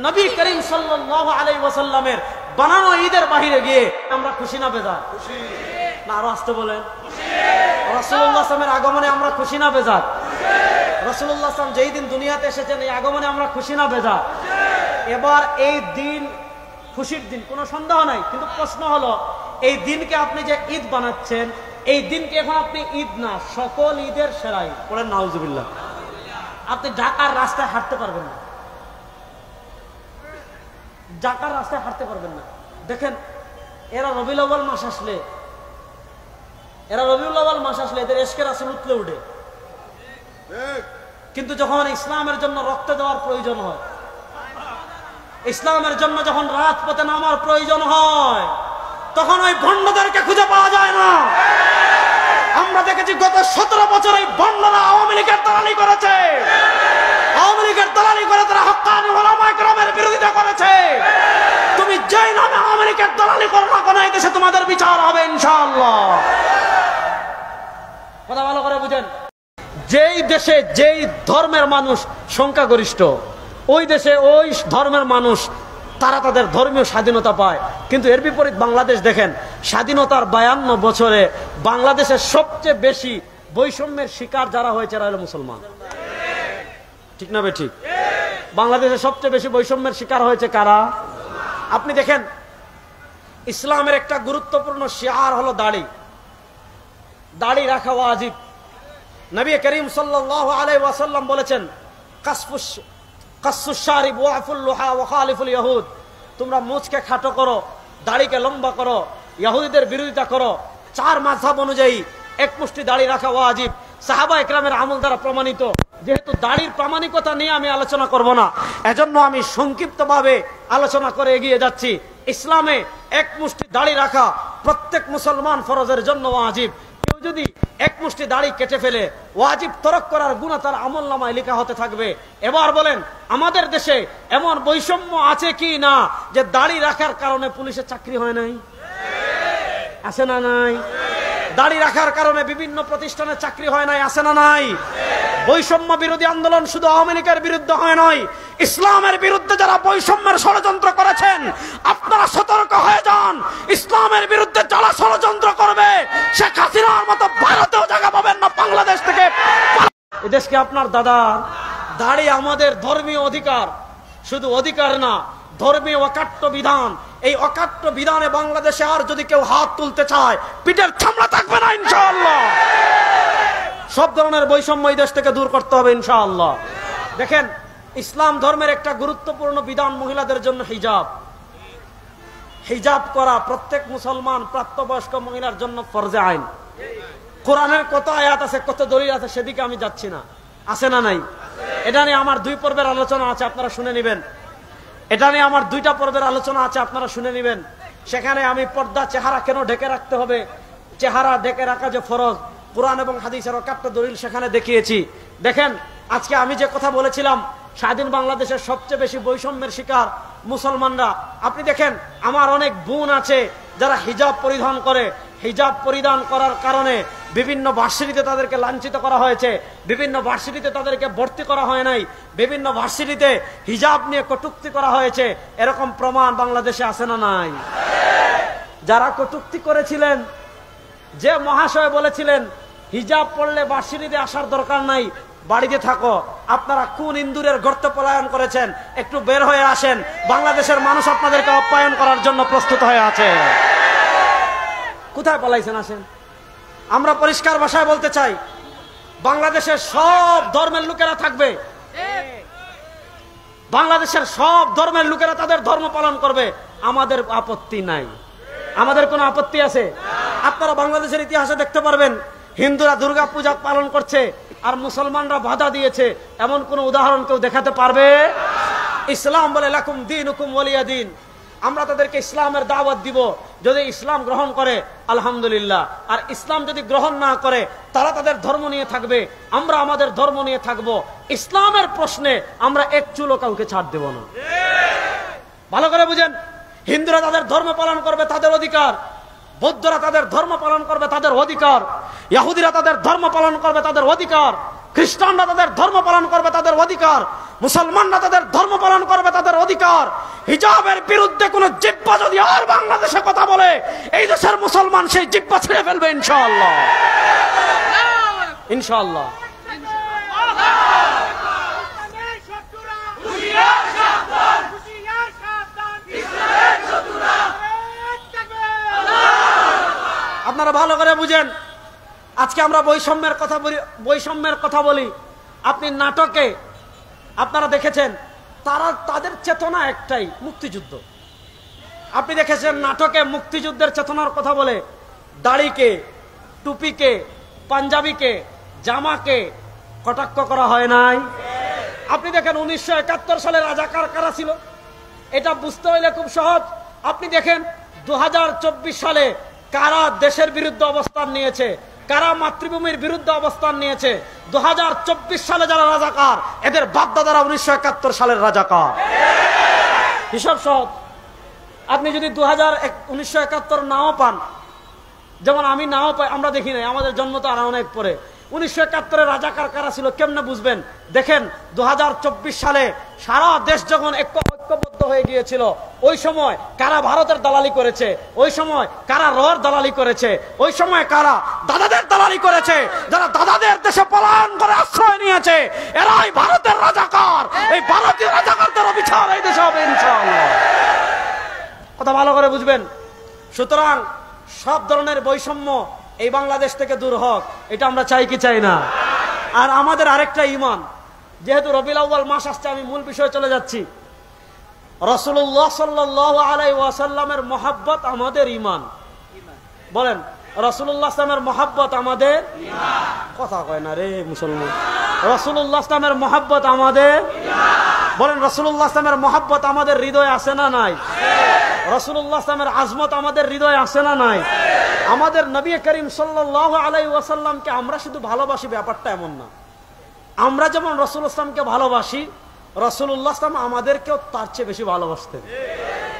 নবী করিম সাল্লাল্লাহু আলাইহি ওয়াসাল্লামের বানানো ঈদের বাহিরে গিয়ে আমরা খুশি না বেজার? খুশি না, আরো আসতে বলেন। রাসূলুল্লাহ সাল্লামের আগমনে আমরা খুশি না বেজার? রাসূলুল্লাহ সাল্লাম যেই দিন দুনিয়াতে এসেছেন এই আগমনে আমরা খুশি না বেজার? এবার এই দিন খুশির দিন, কোনো সন্দেহ নাই, কিন্তু প্রশ্ন হলো এই দিনকে আপনি যে ঈদ বানাচ্ছেন এই দিনকে এখন আপনি ঈদ না, সকল ঈদের সেরা ঈদ। বলেন নাউজুবিল্লাহ। আপনি ঢাকার রাস্তায় হাঁটতে পারবেন না, ঢাকার রাস্তায় হাঁটতে পারবেন না। দেখেন এরা রবিউল আউয়াল মাস আসলে এদের এশকে রাসূল উতলে উঠে, কিন্তু যখন ইসলামের জন্য রক্ত দেওয়ার প্রয়োজন হয়, ইসলামের জন্য যখন রাজপথে নামার প্রয়োজন হয়, তখন ওই ভণ্ডদেরকে খুঁজে পাওয়া যায় না। আমরা দেখেছি গত 17 বছর এই ভণ্ডরা আওয়ামী লীগের দালালি করেছে, আওয়ামী লীগের দালালি করে তারা হক্কানি উলামায়ে কেরামের বিরোধিতা করেছে। তুমি যেই নামে আওয়ামী লীগের দালালি করো না কেন, এই দেশে তোমাদের বিচার হবে ইনশাআল্লাহ। কথা ভালো করে বুঝেন, যেই দেশে যেই ধর্মের মানুষ সংখ্যাগরিষ্ঠ, ওই দেশে ওই ধর্মের মানুষ তারা তাদের ধর্মীয় স্বাধীনতা পায়। কিন্তু এর বিপরীত বাংলাদেশ দেখেন, স্বাধীনতার 52 বছরে বাংলাদেশের সবচেয়ে বেশি বৈষম্যের শিকার যারা হয়েছে এরা হলো মুসলমান। ঠিক না বেঠিক? বাংলাদেশের সবচেয়ে বেশি বৈষম্যের শিকার হয়েছে কারা? আপনি দেখেন ইসলামের একটা গুরুত্বপূর্ণ শিয়ার হলো দাড়ি। দাড়ি রাখা ওয়াজিব। নবী করিম সাল্লাল্লাহু আলাইহি ওয়াসাল্লাম বলেছেন, কাসসুশ শারিব ওয়াফুল লুহা ওয়া খালিফুল ইয়াহুদ, তোমরা মুছকে খাটো করো, দাড়িকে লম্বা করো, ইহুদিদের বিরোধিতা করো। 4 মাযহাব অনুযায়ী এক মুষ্টি দাড়ি রাখা ওয়াজিব, সাহাবা একরামের আমল দ্বারা প্রমাণিত। যেহেতু দাড়ির প্রামাণিকতা নিয়ে আমি আলোচনা করব না, এজন্য আমি সংক্ষিপ্তভাবে আলোচনা করে এগিয়ে যাচ্ছি। ইসলামে এক মুষ্টি দাড়ি রাখা প্রত্যেক মুসলমান ফরজের জন্য ওয়াজিব। কেউ যদি এক মুষ্টি দাড়ি কেটে ফেলে, ওয়াজিব তরক করার গুনাহ তার আমলনামায় লেখা হতে থাকবে। এবার বলেন, আমাদের দেশে এমন বৈষম্য আছে কি না যে দাড়ি রাখার কারণে পুলিশের চাকরি হয় নাই? আছে না নাই? দাড়ি রাখার কারণে বিভিন্ন প্রতিষ্ঠানে চাকরি হয় নাই? আছে না নাই? বৈষম্য বিরোধী আন্দোলন শুধু আওয়ামী লীগের বিরুদ্ধে হয় নাই, ইসলামের বিরুদ্ধে যারা বৈষম্যের ষড়যন্ত্র করেছেন আপনারা সতর্ক হয়ে যান। ইসলামের বিরুদ্ধে যারা ষড়যন্ত্র করবে শেখ হাসিনার মতো ভারতেও জায়গা পাবেন না, বাংলাদেশ থেকে। এদেশকে আপনার দাদার দাড়ি আমাদের ধর্মীয় অধিকার, শুধু অধিকার না, ধর্মীয় অকাট্য বিধান। এই অকাট্য বিধানে বাংলাদেশে আর যদি কেউ হাত তুলতে চায় পিঠের চামড়া থাকবে না ইনশাআল্লাহ। সব ধরনের বৈষম্য এই দেশ থেকে দূর করতে হবে ইনশাআল্লাহ। দেখেন ইসলাম ধর্মের একটা গুরুত্বপূর্ণ বিধান মহিলাদের জন্য হিজাব। হিজাব করা প্রত্যেক মুসলমান প্রাপ্তবয়স্ক মহিলার জন্য ফরজে আইন। কোরআনের কত আয়াত আছে, কত দলিল আছে, সেদিকে আমি যাচ্ছি না। আছে না নাই? এটা নিয়ে আমার 2 পর্বের আলোচনা আছে, আপনারা শুনে নেবেন। এটা নিয়ে আমার 2টা পর্বের আলোচনা আছে, আপনারা শুনে নেবেন। সেখানে আমি পর্দা, চেহারা কেন ঢেকে রাখতে হবে, চেহারা ঢেকে রাখা যে ফরজ, কোরআন এবং হাদিসের একাত্ম দলিল সেখানে দেখিয়েছি। দেখেন আজকে আমি যে কথা বলেছিলাম, স্বাধীন বাংলাদেশের সবচেয়ে বেশি বৈষম্যের শিকার মুসলমানরা। আপনি দেখেন আমার অনেক বোন আছে যারা হিজাব পরিধান করে, হিজাব পরিধান করার কারণে বিভিন্ন ভার্সিটিতে তাদেরকে লাঞ্ছিত করা হয়েছে, বিভিন্ন ভার্সিটিতে তাদেরকে ভর্তি করা হয় নাই, বিভিন্ন ভার্সিটিতে হিজাব নিয়ে কটূক্তি করা হয়েছে। এরকম প্রমাণ বাংলাদেশে আছে না নাই? যারা কটূক্তি করেছিলেন, যে মহাশয় বলেছিলেন হিজাব পড়লে ভার্সিটিতে আসার দরকার নাই, বাড়িতে থাকো, আপনারা কোন ইন্দুরের গর্তে পলায়ন করেছেন? একটু বের হয়ে আসেন, বাংলাদেশের মানুষ আপনাদেরকে আপ্যায়ন করার জন্য প্রস্তুত হয়ে আছে। কোথায় পলাইছেন? আসেন। আমরা পরিষ্কার ভাষায় বলতে চাই, বাংলাদেশের সব ধর্মের লোকেরা থাকবে, বাংলাদেশের সব ধর্মের লোকেরা তাদের ধর্ম পালন করবে, আমাদের আপত্তি নাই। আমাদের কোনো আপত্তি আছে? আপনারা বাংলাদেশের ইতিহাসে দেখতে পারবেন হিন্দুরা দুর্গা পূজা পালন করছে আর মুসলমানরা বাধা দিয়েছে, এমন কোন উদাহরণ কেউ দেখাতে পারবে? ইসলাম বলে লাকুম দীনুকুম ওয়ালিয়া দীন। আমরা তাদেরকে ইসলামের দাওয়াত দিব, যদি ইসলাম গ্রহণ করে আলহামদুলিল্লাহ, আর ইসলাম যদি গ্রহণ না করে তারা তাদের ধর্ম নিয়ে থাকবে, আমরা আমাদের ধর্ম নিয়ে থাকবো। ইসলামের প্রশ্নে আমরা এক চুলও কাউকে ছাড় দেব না। ভালো করে বুঝেন, হিন্দুরা তাদের ধর্ম পালন করবে, তাদের অধিকার। বৌদ্ধরা তাদের ধর্ম পালন করবে, তাদের অধিকার। ইহুদিরা তাদের ধর্ম পালন করবে, তাদের অধিকার। খ্রিস্টানরা তাদের ধর্ম পালন করবে, তাদের অধিকার। মুসলমানরা তাদের ধর্ম পালন করবে, তাদের অধিকার। হিজাবের বিরুদ্ধে কোন জিহ্বা যদি আর বাংলাদেশে কথা বলে, এই দেশের মুসলমান সেই জিহ্বা ছিঁড়ে ফেলবে ইনশাআল্লাহ, ইনশাআল্লাহ। আপনারা ভালো করে বুঝেন, আজকে আমরা বৈষম্যের কথা বলি। আপনি নাটকে আপনারা দেখেছেন, তাদের চেতনা একটাই, মুক্তিযুদ্ধ। আপনি দেখেছেন নাটকে মুক্তিযুদ্ধের চেতনার কথা বলে দাড়িকে, টুপিকে, পাঞ্জাবিকে, জামাকে কটাক্ষ করা হয় নাই? আপনি দেখেন 1971 সালে রাজাকার কারা ছিল, এটা বুঝতে হইলে খুব সহজ। আপনি দেখেন 2024 সালে কারা দেশের বিরুদ্ধে অবস্থান নিয়েছে, কারা মাতৃভূমির বিরুদ্ধে অবস্থান নিয়েছে। 2024 সালে যারা রাজাকার, এদের বাপদাদারা 1971 সালের রাজাকার। হিসাব সহজ। আপনি যদি 1971 নাও পান, যেমন আমি নাও পাই, আমরা দেখি নাই, আমাদের জন্ম তো আর অনেক পরে। 1971 রাজাকার কারা ছিল কেমনে বুঝবেন? দেখেন 2024 সালে সারা দেশ যখন ঐক্যবদ্ধ হয়ে গিয়েছিল, ওই সময় কারা ভারতের দালালি করেছে, ওই সময় কারা রোর দালালি করেছে, ওই সময় কারা দাদাদের দালালি করেছে, যারা দাদাদের দেশে পলায়ন করে আশ্রয় নিয়েছে, এরাই ভারতের রাজাকার। এই ভারতীয় রাজাকারদের বিচার এই দেশে হবে ইনশাআল্লাহ। কথা ভালো করে বুঝবেন। সুতরাং সব ধরনের বৈষম্য এই বাংলাদেশ থেকে দূর হোক, এটা আমরা চাই কি চাই না? আর আমাদের আরেকটা ঈমান, যেহেতু রবিউল আউয়াল মাস আসছে, আমি মূল বিষয়ে চলে যাচ্ছি। রাসূলুল্লাহ সাল্লাল্লাহু আলাইহি ওয়াসাল্লামের মহব্বত আমাদের ঈমান। বলেন, রাসূলুল্লাহ সাল্লামের মহব্বত আমাদের ঈমান। কথা কয় না রে মুসলমান। রাসূলুল্লাহ সাল্লামের মহব্বত আমাদের ঈমান। বলেন, রাসূলুল্লাহ সাল্লামের মহব্বত আমাদের হৃদয়ে আছে না নাই? রাসূলুল্লাহ সাল্লামের আজমত আমাদের হৃদয়ে আছে না নাই? আমাদের নবী করিম সাল্লাল্লাহু আলাইহি ওয়াসাল্লামকে আমরা শুধু ভালোবাসি, ব্যাপারটা এমন না। আমরা যেমন রাসূলুল্লাহ সাল্লামকে ভালোবাসি, রাসূলুল্লাহ সাল্লাম আমাদেরকেও তার চেয়ে বেশি ভালোবাসতেন।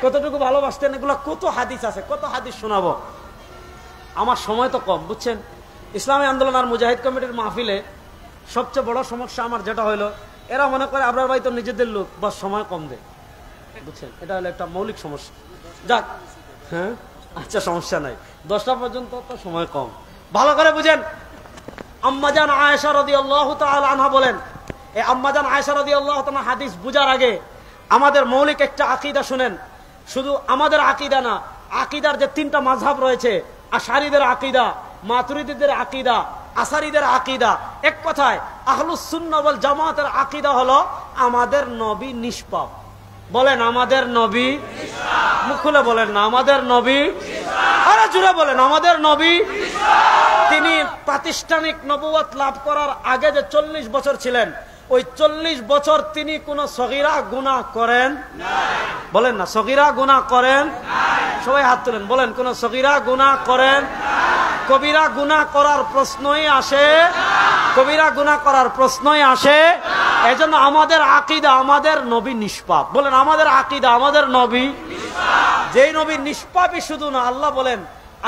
কতটুকু ভালোবাসতেন এগুলো কত হাদিস আছে, কত হাদিস শোনাবো। আমার সময় তো কম, বুঝছেন। ইসলামী আন্দোলন আর মুজাহিদ কমিটির মাহফিলে সবচেয়ে বড় সমস্যা আমার যেটা হইলো, এরা মনে করে আপনার ভাই তো নিজেদের লোক, বা সময় কম দেয়, বুঝছেন। এটা হলো একটা মৌলিক সমস্যা। যাক, হ্যাঁ আচ্ছা, সমস্যা নাই, 10টা পর্যন্ত তো সময় কম। ভালো করে বুঝেন। আম্মাজান আয়েশা রাদিয়াল্লাহু তাআলা আনহা বলেন, এই আম্মাজান আয়েশা রাদিয়াল্লাহু তাআলা হাদিস বুঝার আগে আমাদের মৌলিক একটা আকীদা শুনেন। শুধু আমাদের আকীদা না, আকীদার যে 3টা মাযহাব রয়েছে, আশআরীদের আকীদা, মাতুরিদীদের আকীদা, আসারীদের আকীদা, এক কথায় আহলুস সুন্নাহ ওয়াল জামাতের আকীদা হলো আমাদের নবী নিষ্পাপ। বলেন, আমাদের নবী নিষ্পাপ। মুখ খুলে বলেন না, আমাদের নবী নিষ্পাপ। আরে জোরে বলেন, আমাদের নবী নিষ্পাপ। তিনি প্রাতিষ্ঠানিক নবুয়ত লাভ করার আগে যে 40 বছর ছিলেন, ওই 40 বছর তিনি কোন সগীরা গুনাহ করেন নাই। বলেন না, সগীরা গুনাহ করেন নাই। সবাই হাত তুলেন, বলেন, কোন সগীরা গুনাহ করেন নাই। কবিরা গুনাহ করার প্রশ্নই আসে না। কবিরা গুনাহ করার প্রশ্নই আসে না। এজন্য আমাদের আকীদা, আমাদের নবী নিষ্পাপ। বলেন, আমাদের আকীদা, আমাদের নবী নিষ্পাপ। যেই নবী নিষ্পাপই শুধু না, আল্লাহ বলেন,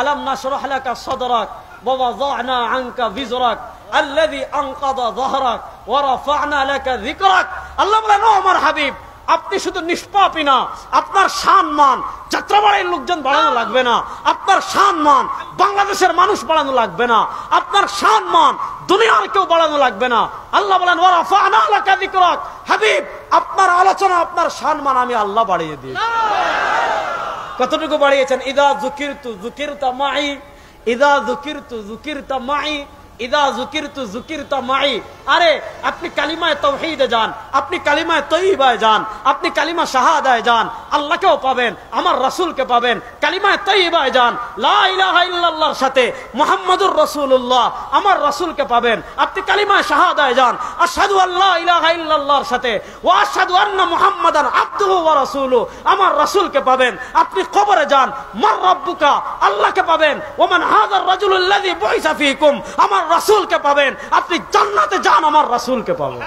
আলাম নাশরাহ লাকা সাদরাক ওয়া ওয়াযা'না আনকা বিজরাক আল্লাযী আনকাযা যাহরাক ওয়া রাফা'না লাকা যিকরাক। আল্লাহ বলেন, ও আমার হাবিব, আপনি শুধু নিষ্পাপই না, আপনার সম্মান যাত্রাবাড়ির লোকজন বাড়ানো লাগবে না, আপনার সম্মান বাংলাদেশের মানুষ বাড়ানো লাগবে না, আপনার সম্মান দুনিয়ার কেউ বাড়ানো লাগবে না। আল্লাহ বলেন, ওয়া রাফা'না লাকা যিকরাক, হাবিব আপনার আলোচনা, আপনার সম্মান আমি আল্লাহ বাড়িয়ে দিয়েছি। কতটুকু বাড়িয়েছেন? ইদা যুকিরতু যুকিরতা মাই, ইদা যুকিরতু যুকিরতা মাই, ইদা যুকিরতু যুকিরতা মাই। আরে আপনি কালিমায়ে তাওহীদে যান, আপনি কালিমায়ে তয়্যিবায় যান, আপনি কালিমা শাহাদায় যান, আল্লাহকেও পাবেন, আমার রাসূলকে পাবেন। কালিমায়ে তয়্যিবায় যান, লা ইলাহা ইল্লাল্লাহর সাথে মুহাম্মাদুর রাসূলুল্লাহ, আমার রাসূলকে পাবেন। আপনি কালিমায়ে শাহাদায় যান, আশহাদু আল্লা ইলাহা ইল্লাল্লাহর সাথে ওয়া আশহাদু আন্না মুহাম্মাদান আবদুহু ওয়া রাসূলুহু, আমার রাসূলকে পাবেন। আপনি কবরে যান, মান রাব্বুকা, আল্লাহকে পাবেন। ওমান হাযার রাজুলুল্লাযী বুইসা ফীকুম, আমার রাসূলকে পাবেন। আপনি জান্নাতে যান, আমার রাসূলকে পাবেন।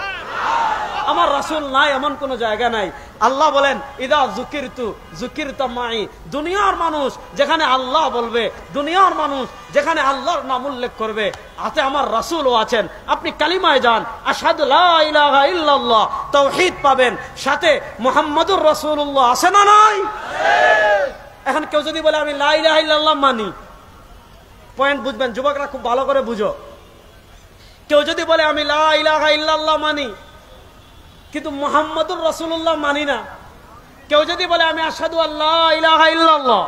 আমার রাসূল নাই এমন কোন জায়গা নাই। আল্লাহ বলেন ইদা যুকিরতু যুকিরতা মাই, দুনিয়ার মানুষ যেখানে আল্লাহ বলবে, দুনিয়ার মানুষ যেখানে আল্লাহর নাম উল্লেখ করবে, আতে আমার রাসূলও আছেন। আপনি কালিমায় যান, আশহাদু লা ইলাহা ইল্লাল্লাহ, তাওহীদ পাবেন, সাথে মুহাম্মাদুর রাসূলুল্লাহ আছে না নাই? এখন কেউ যদি বলে আমি লা ইলাহা ইল্লাল্লাহ মানি, পয়েন্ট বুঝবেন যুবকরা, খুব ভালো করে বুঝো। কেউ যদি বলে আমি লা ইলাহা ইল্লাল্লাহ মানি কিন্তু মুহাম্মাদুর রাসূলুল্লাহ মানি না, কেউ যদি বলে আমি আশহাদু আল্লা ইলাহা ইল্লাল্লাহ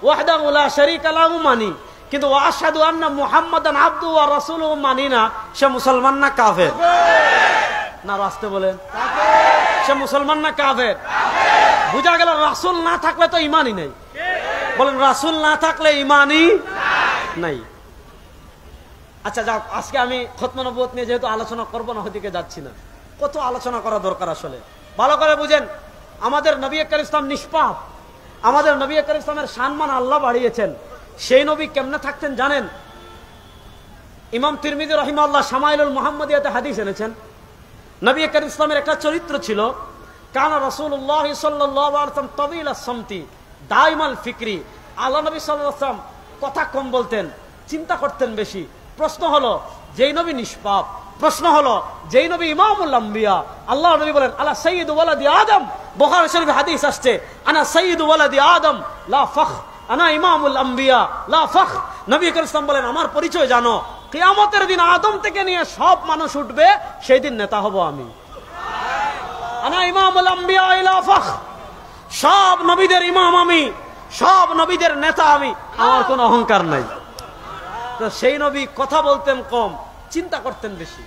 ওয়াহদাহু লা শারীকা লাহু মানি কিন্তু ওয়া আশহাদু আন্না মুহাম্মাদান আবদুহু ওয়া রাসূলুহু মানি না, সে মুসলমান না কাফের? না রাস্তে বলেন সে মুসলমান না কাফের? বুঝা গেল রাসূল না থাকলে তো ঈমানই নাই। বলেন রাসূল না থাকলে ঈমানই নাই। আচ্ছা যাক, আজকে আমি খতমে নবুয়ত নিয়ে যেহেতু আলোচনা করব না, ওদিকে যাচ্ছি না। কত আলোচনা করা দরকার আসলে, ভালো করে বুঝেন। আমাদের নবী করিম ইসলাম নিষ্পাপ, আমাদের নবী করিম ইসলামের সম্মান আল্লাহ বাড়িয়েছেন। সেই নবী কেমনে থাকতেন জানেন? ইমাম তিরমিজি রাহিমাহুল্লাহ শামাইলুল মুহাম্মাদিয়াতে হাদিস এনেছেন। নবী করিম ইসলামের একটা চরিত্র ছিল, কানা রাসূলুল্লাহ সাল্লাল্লাহু আলাইহি ওয়াসাল্লাম তাবিল আস-সামতি দাইমাল ফিকরি। আল্লাহ নবী সাল্লাল্লাহু আলাইহি ওয়াসাল্লাম কথা কম বলতেন, চিন্তা করতেন বেশি। প্রশ্ন হলো যেই নবী নিষ্পাপ, প্রশ্ন হলো যেই নবী ইমামুল আম্বিয়া, আল্লাহ নবী বলেন আলা সাইয়্যিদু ওয়ালাদি আদম, বুখারী শরীফে হাদিস আসছে আনা সাইয়্যিদু ওয়ালাদি আদম লা ফখর, আনা ইমামুল আম্বিয়া লা ফখর। নবী করিম সাল্লাল্লাহু আলাইহি ওয়াসাল্লাম বলেন আমার পরিচয় জানো, কিয়ামতের দিন আদম থেকে নিয়ে সব মানুষ উঠবে, সেই দিন নেতা হব আমি। আনা ইমামুল আম্বিয়া লা ফখর, সব নবীদের ইমাম আমি, সব নবীদের নেতা আমি, আমার কোনো অহংকার নাই। তো সেই নবী কথা বলতেন কম, চিন্তা করতেন বেশি।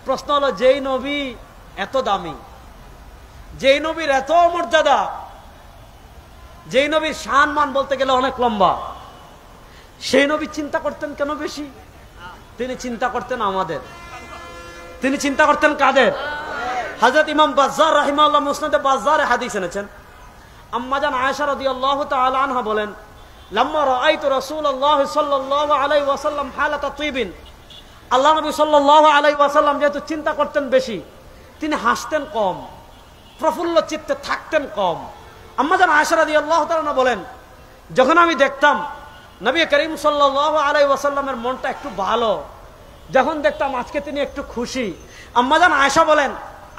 প্রশ্ন হলো যেই নবী এত দামি, যেই নবীর এত মর্যাদা, যেই নবীর সম্মান বলতে গেলে অনেক লম্বা, সেই নবী চিন্তা করতেন কেন বেশি? তিনি চিন্তা করতেন আমাদের, তিনি চিন্তা করতেন কাদের? হযরত ইমাম বাজ্জার রাহিমাহুল্লাহ মুসনাদে বাজ্জারে হাদিস এনেছেন। আম্মা জান আয়েশা রাদিয়াল্লাহু তাআলা আনহা বলেন লাম্মা রাআইতু রাসূলুল্লাহ সাল্লাল্লাহু আলাইহি ওয়াসাল্লাম হালাতা তিবিন, আল্লাহ নবী সাল্লাল্লাহু আলাইহি ওয়াসাল্লাম যেহেতু চিন্তা করতেন বেশি, তিনি হাসতেন কম, প্রফুল্ল চিত্তে থাকতেন কম। আম্মা জান আয়েশা রাদিয়াল্লাহু তাআলা বলেন যখন আমি দেখতাম নবী করিম সাল্লাল্লাহু আলাইহি ওয়াসাল্লামের মনটা একটু ভালো, যখন দেখতাম আজকে তিনি একটু খুশি, আম্মা জান আয়েশা বলেন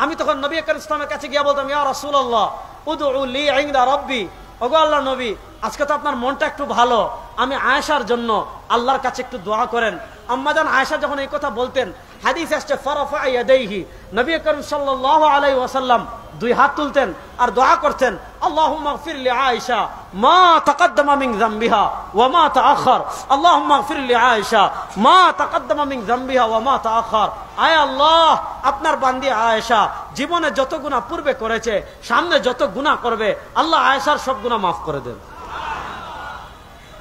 আমি তখন নবী করিম ইসলামের কাছে গিয়ে বলতাম ইয়া রাসূলুল্লাহ উদউ লি ইনদা রাব্বি, ওগো আল্লাহর নবী আজকে তো আপনার মনটা একটু ভালো, আমি আয়েশার জন্য আল্লাহর কাছে একটু দোয়া করেন। আম্মা জান আয়েশা যখন এই কথা বলতেন, হাদিস আসছে ফারাফা ইয়াদাইহি, নবী করিম সাল্লাল্লাহু আলাইহি ওয়াসাল্লাম দুই হাত তুলতেন আর দোয়া করতেন আল্লাহুম্মা গফির লি আয়েশা মা তাকাদ্দামা মিন যামবিহা ওয়া মা তাআখার, আল্লাহুম্মা গফির লি আয়েশা মা তাকাদ্দামা মিন যামবিহা ওয়া মা তাআখার। আয় আল্লাহ, আপনার বান্দি আয়েশা জীবনে যত গুনাহ পূর্বে করেছে, সামনে যত গুনাহ করবে, আল্লাহ আয়েশার সব গুনাহ মাফ করে দেন।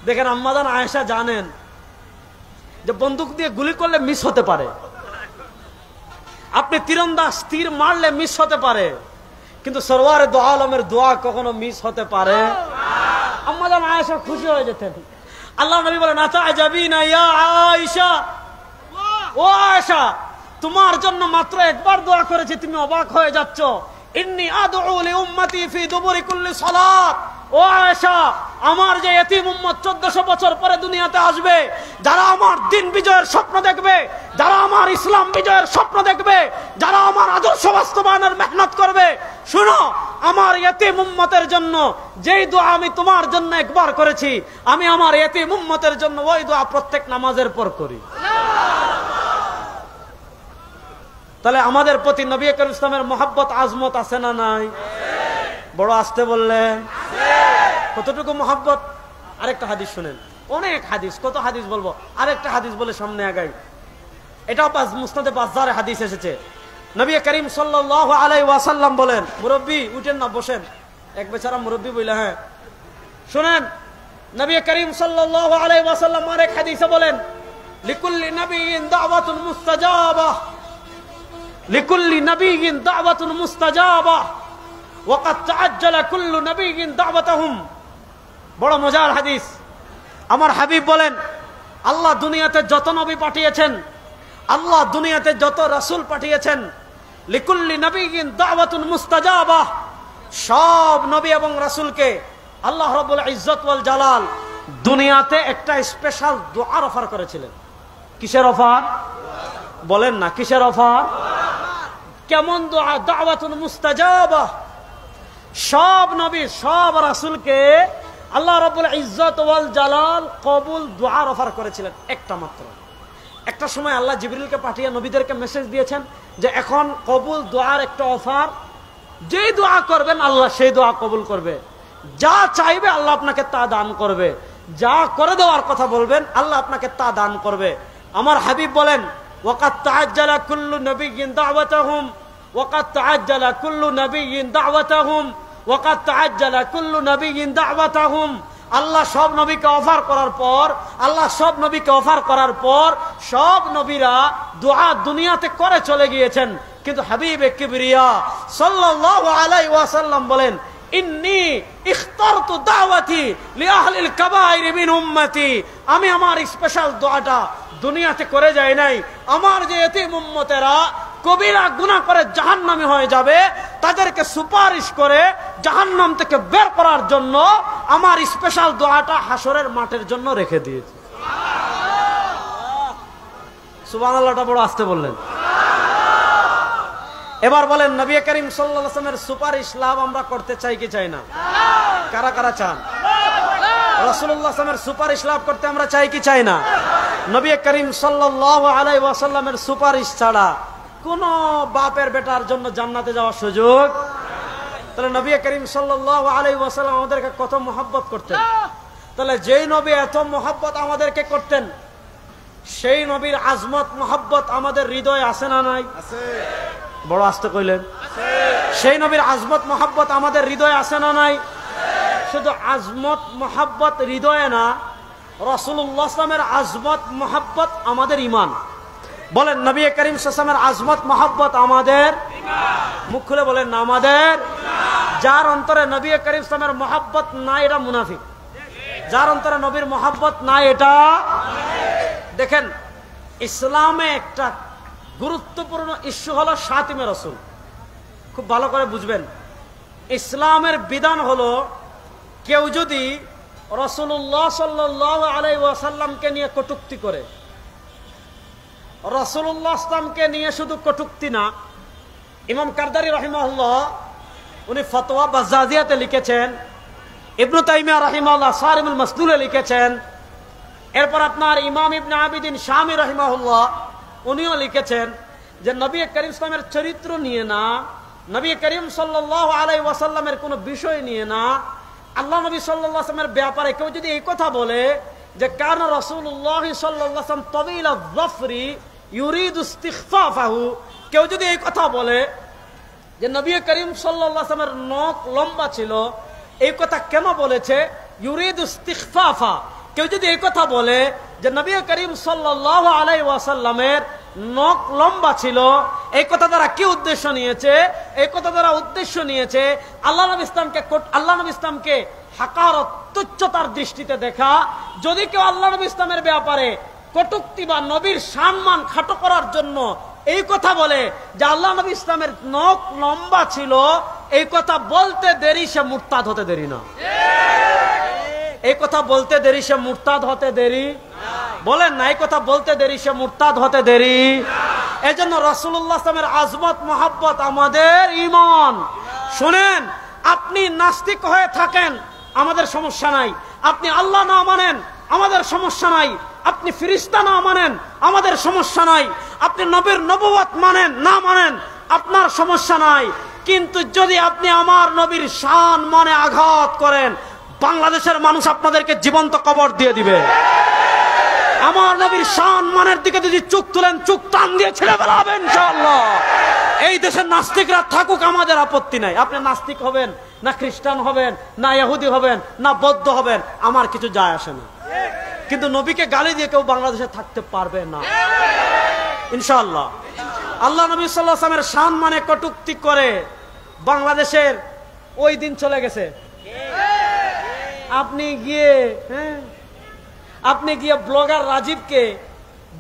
দেখেন আম্মা জান আয়েশা জানেন যে বন্দুক দিয়ে গুলি করলে মিস হতে পারে, আপনি তীরন্দাজ তীর মারলে মিস হতে পারে, কিন্তু সরওয়ারে দো আলমের দোয়া কখনো মিস হতে পারে। আম্মা জান আয়েশা খুশি হয়ে যেতেন। আল্লাহ নবী বলেন আতাআজাবিনা ইয়া আয়েশা, ও আয়েশা তোমার জন্য মাত্র একবার দোয়া করেছি, তুমি অবাক হয়ে যাচ্ছ। ইন্নী আদউ লি উম্মতি ফি দুবুরি কুল্লি সালাত, ও আয়েশা আমার যে এতিম উম্মত 1400 বছর পরে দুনিয়াতে আসবে, যারা আমার দিন বিজয়ের স্বপ্ন দেখবে, যারা আমার ইসলাম বিজয়ের স্বপ্ন দেখবে, যারা আমার আদর্শ বাস্তবায়নের মেহনত করবে, শুনো আমার এতিম উম্মতের জন্য যেই দোয়া আমি তোমার জন্য একবার করেছি, আমি আমার এতিম উম্মতের জন্য ওই দোয়া প্রত্যেক নামাজের পর করি। তাহলে আমাদের প্রতি নবী করিম ইসলামের মহব্বত আজমত আছে না নাই? বড় আসতে বললেন কতটুকু মহব্বত। আরেকটা হাদিস শুনেন, অনেক হাদিস, কত হাদিস বলবো, আরেকটা হাদিস বলে সামনে আগাই। এটাও মুসনাদে বাজ্জারে হাদিস এসেছে। নবী করিম সাল্লাল্লাহু আলাইহি ওয়াসাল্লাম বলেন, মুরব্বি উঠেন না বসেন, এক বেচারা মুরব্বি বলে, হ্যাঁ শুনেন, নবী করিম সাল্লাল্লাহু আলাইহি ওয়াসাল্লাম আরেক হাদিসে বলেন লিকুল্লি নবিয়্যিন দাওয়াতুন মুস্তাজাবাহ, লিকুল্লি নবিয়্যিন দাওয়াতুন মুস্তাজাবাহ ওয়া ক্বাদ তাআজ্জালা কুল্লু নবিয়্যিন দাওয়াতাহুম। বড় মজার হাদিস। আমার হাবিব বলেন আল্লাহ দুনিয়াতে যত নবী পাঠিয়েছেন, আল্লাহ দুনিয়াতে যত রাসূল পাঠিয়েছেন, লিকুল্লি নবিয়্যিন দাওয়াতুন মুস্তাজাবাহ, সব নবী এবং রাসূলকে আল্লাহ রাব্বুল ইজ্জত ওয়াল জালাল দুনিয়াতে একটা স্পেশাল দোয়ার অফার করেছিলেন। কিসের অফার বলেন না, কিসের অফার? কেমন দোয়া? দাওয়াতুন মুস্তাজাবা। সব নবী সব রাসূলকে আল্লাহ রাব্বুল ইজ্জত ওয়াল জালাল কবুল দোয়ার অফার করেছিলেন, একটা মাত্র। একটা সময় আল্লাহ জিবরিলকে পাঠিয়ে নবীদেরকে মেসেজ দিয়েছেন যে এখন কবুল দোয়ার একটা অফার, যেই দোয়া করবেন আল্লাহ সেই দোয়া কবুল করবে, যা চাইবে আল্লাহ আপনাকে তা দান করবে, যা করে দেওয়ার কথা বলবেন আল্লাহ আপনাকে তা দান করবে। আমার হাবিব বলেন ওয়াকাত তাআজ্জালা কুল্লু নাবিয়্যিন দাওয়াতাহুম, ওয়াকাত তাআজ্জালা কুল্লু নাবিয়্যিন দাওয়াতাহুম, ওয়াকাত তাআজ্জালা কুল্লু নাবিয়্যিন দাওয়াতাহুম। আল্লাহ সব নবীকে অফার করার পর, আল্লাহ সব নবীকে অফার করার পর সব নবীরা দোয়া দুনিয়াতে করে চলে গিয়েছেন, কিন্তু হাবিবে কিবরিয়া সাল্লাল্লাহু আলাইহি ওয়াসাল্লাম বলেন ইন্নী ইখতারতু দাওয়াতি লিআহলিল কাবাইর মিন উম্মতি। আমি আমার স্পেশাল দোয়াটা দুনিয়াতে করে যাই নাই, আমার যে এতিম উম্মতেরা কবিরা গুনাহ করে জাহান্নামী হয়ে যাবে তাদেরকে সুপারিশ করে জাহান্নাম থেকে বের করার জন্য আমার স্পেশাল দোয়াটা হাসরের মাঠের জন্য রেখে দিয়েছি। সুবহানাল্লাহটা বড় আস্তে বললেন। এবার বলেন নবী করিম সাল্লাল্লাহু আলাইহি ওয়াসাল্লামের সুপারিশ লাভ আমরা করতে চাই কি চাই না? কারা কারা চান? রাসূলুল্লাহ সাল্লাল্লাহু আলাইহি ওয়াসাল্লামের সুপারিশ লাভ করতে আমরা চাই কি চাই না? নবী করিম সাল্লাল্লাহু আলাইহি ওয়াসাল্লামের সুপারিশ ছাড়া কোন বাপের বেটার জন্য জান্নাতে যাওয়ার সুযোগ। তাহলে নবী করিম সাল্লাল্লাহু আলাইহি ওয়াসাল্লাম আমাদেরকে কত মহব্বত করতেন। তাহলে যেই নবী এত মহব্বত আমাদেরকে করতেন, সেই নবীর আজমত মহব্বত আমাদের হৃদয়ে আছে না নাই? আছে। বড় আস্তে কইলেন। সেই নবীর আজমত মহব্বত আমাদের হৃদয়ে আছে না নাই? শুধু আজমত মহব্বত হৃদয়ে না, রাসূলুল্লাহ সাল্লাল্লাহু আলাইহি ওয়াসাল্লামের আজমত মহব্বত আমাদের ঈমান। বলেন নবী করিম সাল্লাল্লাহু আলাইহি ওয়াসাল্লামের আজমত মহব্বত আমাদের ঈমান। মুখ খুলে বলেন না আমাদের ঈমান। যার অন্তরে নবী করিম সাল্লাল্লাহু আলাইহি ওয়াসাল্লামের মহব্বত নাই এটা মুনাফিক। যার অন্তরে নবীর মহব্বত নাই এটা মুনাফিক। দেখেন ইসলামে একটা গুরুত্বপূর্ণ ইস্যু হলো শাতিমে রাসূল। খুব ভালো করে বুঝবেন, ইসলামের বিধান হলো কেউ যদি রাসূলুল্লাহ সাল্লাল্লাহু আলাইহি ওয়াসাল্লামকে নিয়ে কটূক্তি করে, রাসূলুল্লাহ সাল্লামকে নিয়ে শুধু কটূক্তি না, ইমাম কারদারি রাহিমাহুল্লাহ উনি ফতোয়া বাজ্জাজিয়াতে লিখেছেন, ইবনে তাইমিয়া রাহিমাহুল্লাহ সারিমুল মাসদুলে লিখেছেন, এরপর আপনার ইমাম ইবনে আবিদিন শামী রাহিমাহুল্লাহ উনিও লিখেছেন যে নবী করিম সাল্লাল্লাহু আলাইহি ওয়াসাল্লামের চরিত্র নিয়ে না, নবী করিম সাল্লাল্লাহু আলাইহি ওয়াসাল্লামের কোনো বিষয় নিয়ে না, আল্লাহ নবী সাল্লাল্লাহু আলাইহি ওয়াসাল্লামের ব্যাপারে কেউ যদি এই কথা বলে যে কানা রাসূলুল্লাহ সাল্লাল্লাহু আলাইহি ওয়াসাল্লাম তাবিল আয-যাফরি ইউরিদু ইস্তিখফাফাহু, কেউ যদি এই কথা বলে যে নবী করিম সাল্লাল্লাহু আলাইহি ওয়াসাল্লামের নখ লম্বা ছিল, এই কথা কেন বলেছে? ইউরিদু ইস্তিখফাফা। কেউ যদি এই কথা বলে যে নবী করিম সাল্লাল্লাহু আলাইহি ওয়াসাল্লামের নখ লম্বা ছিল, এই কথা দ্বারা কি উদ্দেশ্য নিয়েছে? এই কথা দ্বারা উদ্দেশ্য নিয়েছে আল্লাহ নবী ইসলামকে হাকারত তুচ্ছতার দৃষ্টিতে দেখা। যদি কেউ আল্লাহ নবী ইসলামের ব্যাপারে কটূক্তি বা নবীর সম্মান খাটো করার জন্য এই কথা বলে যে আল্লাহ নবী ইসলামের নখ লম্বা ছিল, এই কথা বলতে দেরি, সে মুরতাদ হতে দেরি না। এই কথা বলতে দেরি, সে মুরতাদ হতে দেরি বলেন না, এই কথা বলতে দেরি, সে মুরতাদ হতে দেরি। এই জন্য রাসূলুল্লাহ সাল্লাল্লাহু আলাইহি ওয়াসাল্লামের আজমত মহব্বত আমাদের ঈমান। শুনেন, আপনি নাস্তিক হয়ে থাকেন আমাদের সমস্যা নাই, আপনি আল্লাহ না মানেন আমাদের সমস্যা নাই, আপনি ফেরেশতা না মানেন আমাদের সমস্যা নাই, আপনি নবীর নবুয়ত মানেন না মানেন আপনার সমস্যা নাই, কিন্তু যদি আপনি আমার নবীর শান মানে আঘাত করেন, বাংলাদেশের মানুষ আপনাদেরকে জীবন্ত কবর দিয়ে দিবে। আমার নবীর শান মানের দিকে যদি চোখ তুলেন, চোখ টান দিয়ে ছেড়ে ফেলাবে ইনশাআল্লাহ। এই দেশের নাস্তিকরা থাকুক, আমাদের আপত্তি নাই। আপনি নাস্তিক হবেন না খ্রিস্টান হবেন না ইহুদি হবেন না বৌদ্ধ হবেন, আমার কিছু যায় আসে না, কিন্তু নবীকে গালি দিয়ে কেউ বাংলাদেশে থাকতে পারবে না ইনশাআল্লাহ। আল্লাহ নবী সাল্লাল্লাহু আলাইহি ওয়াসাল্লামের শান মানে কটূক্তি করে বাংলাদেশের ওই দিন চলে গেছে। আপনি গিয়ে ব্লগার রাজীবকে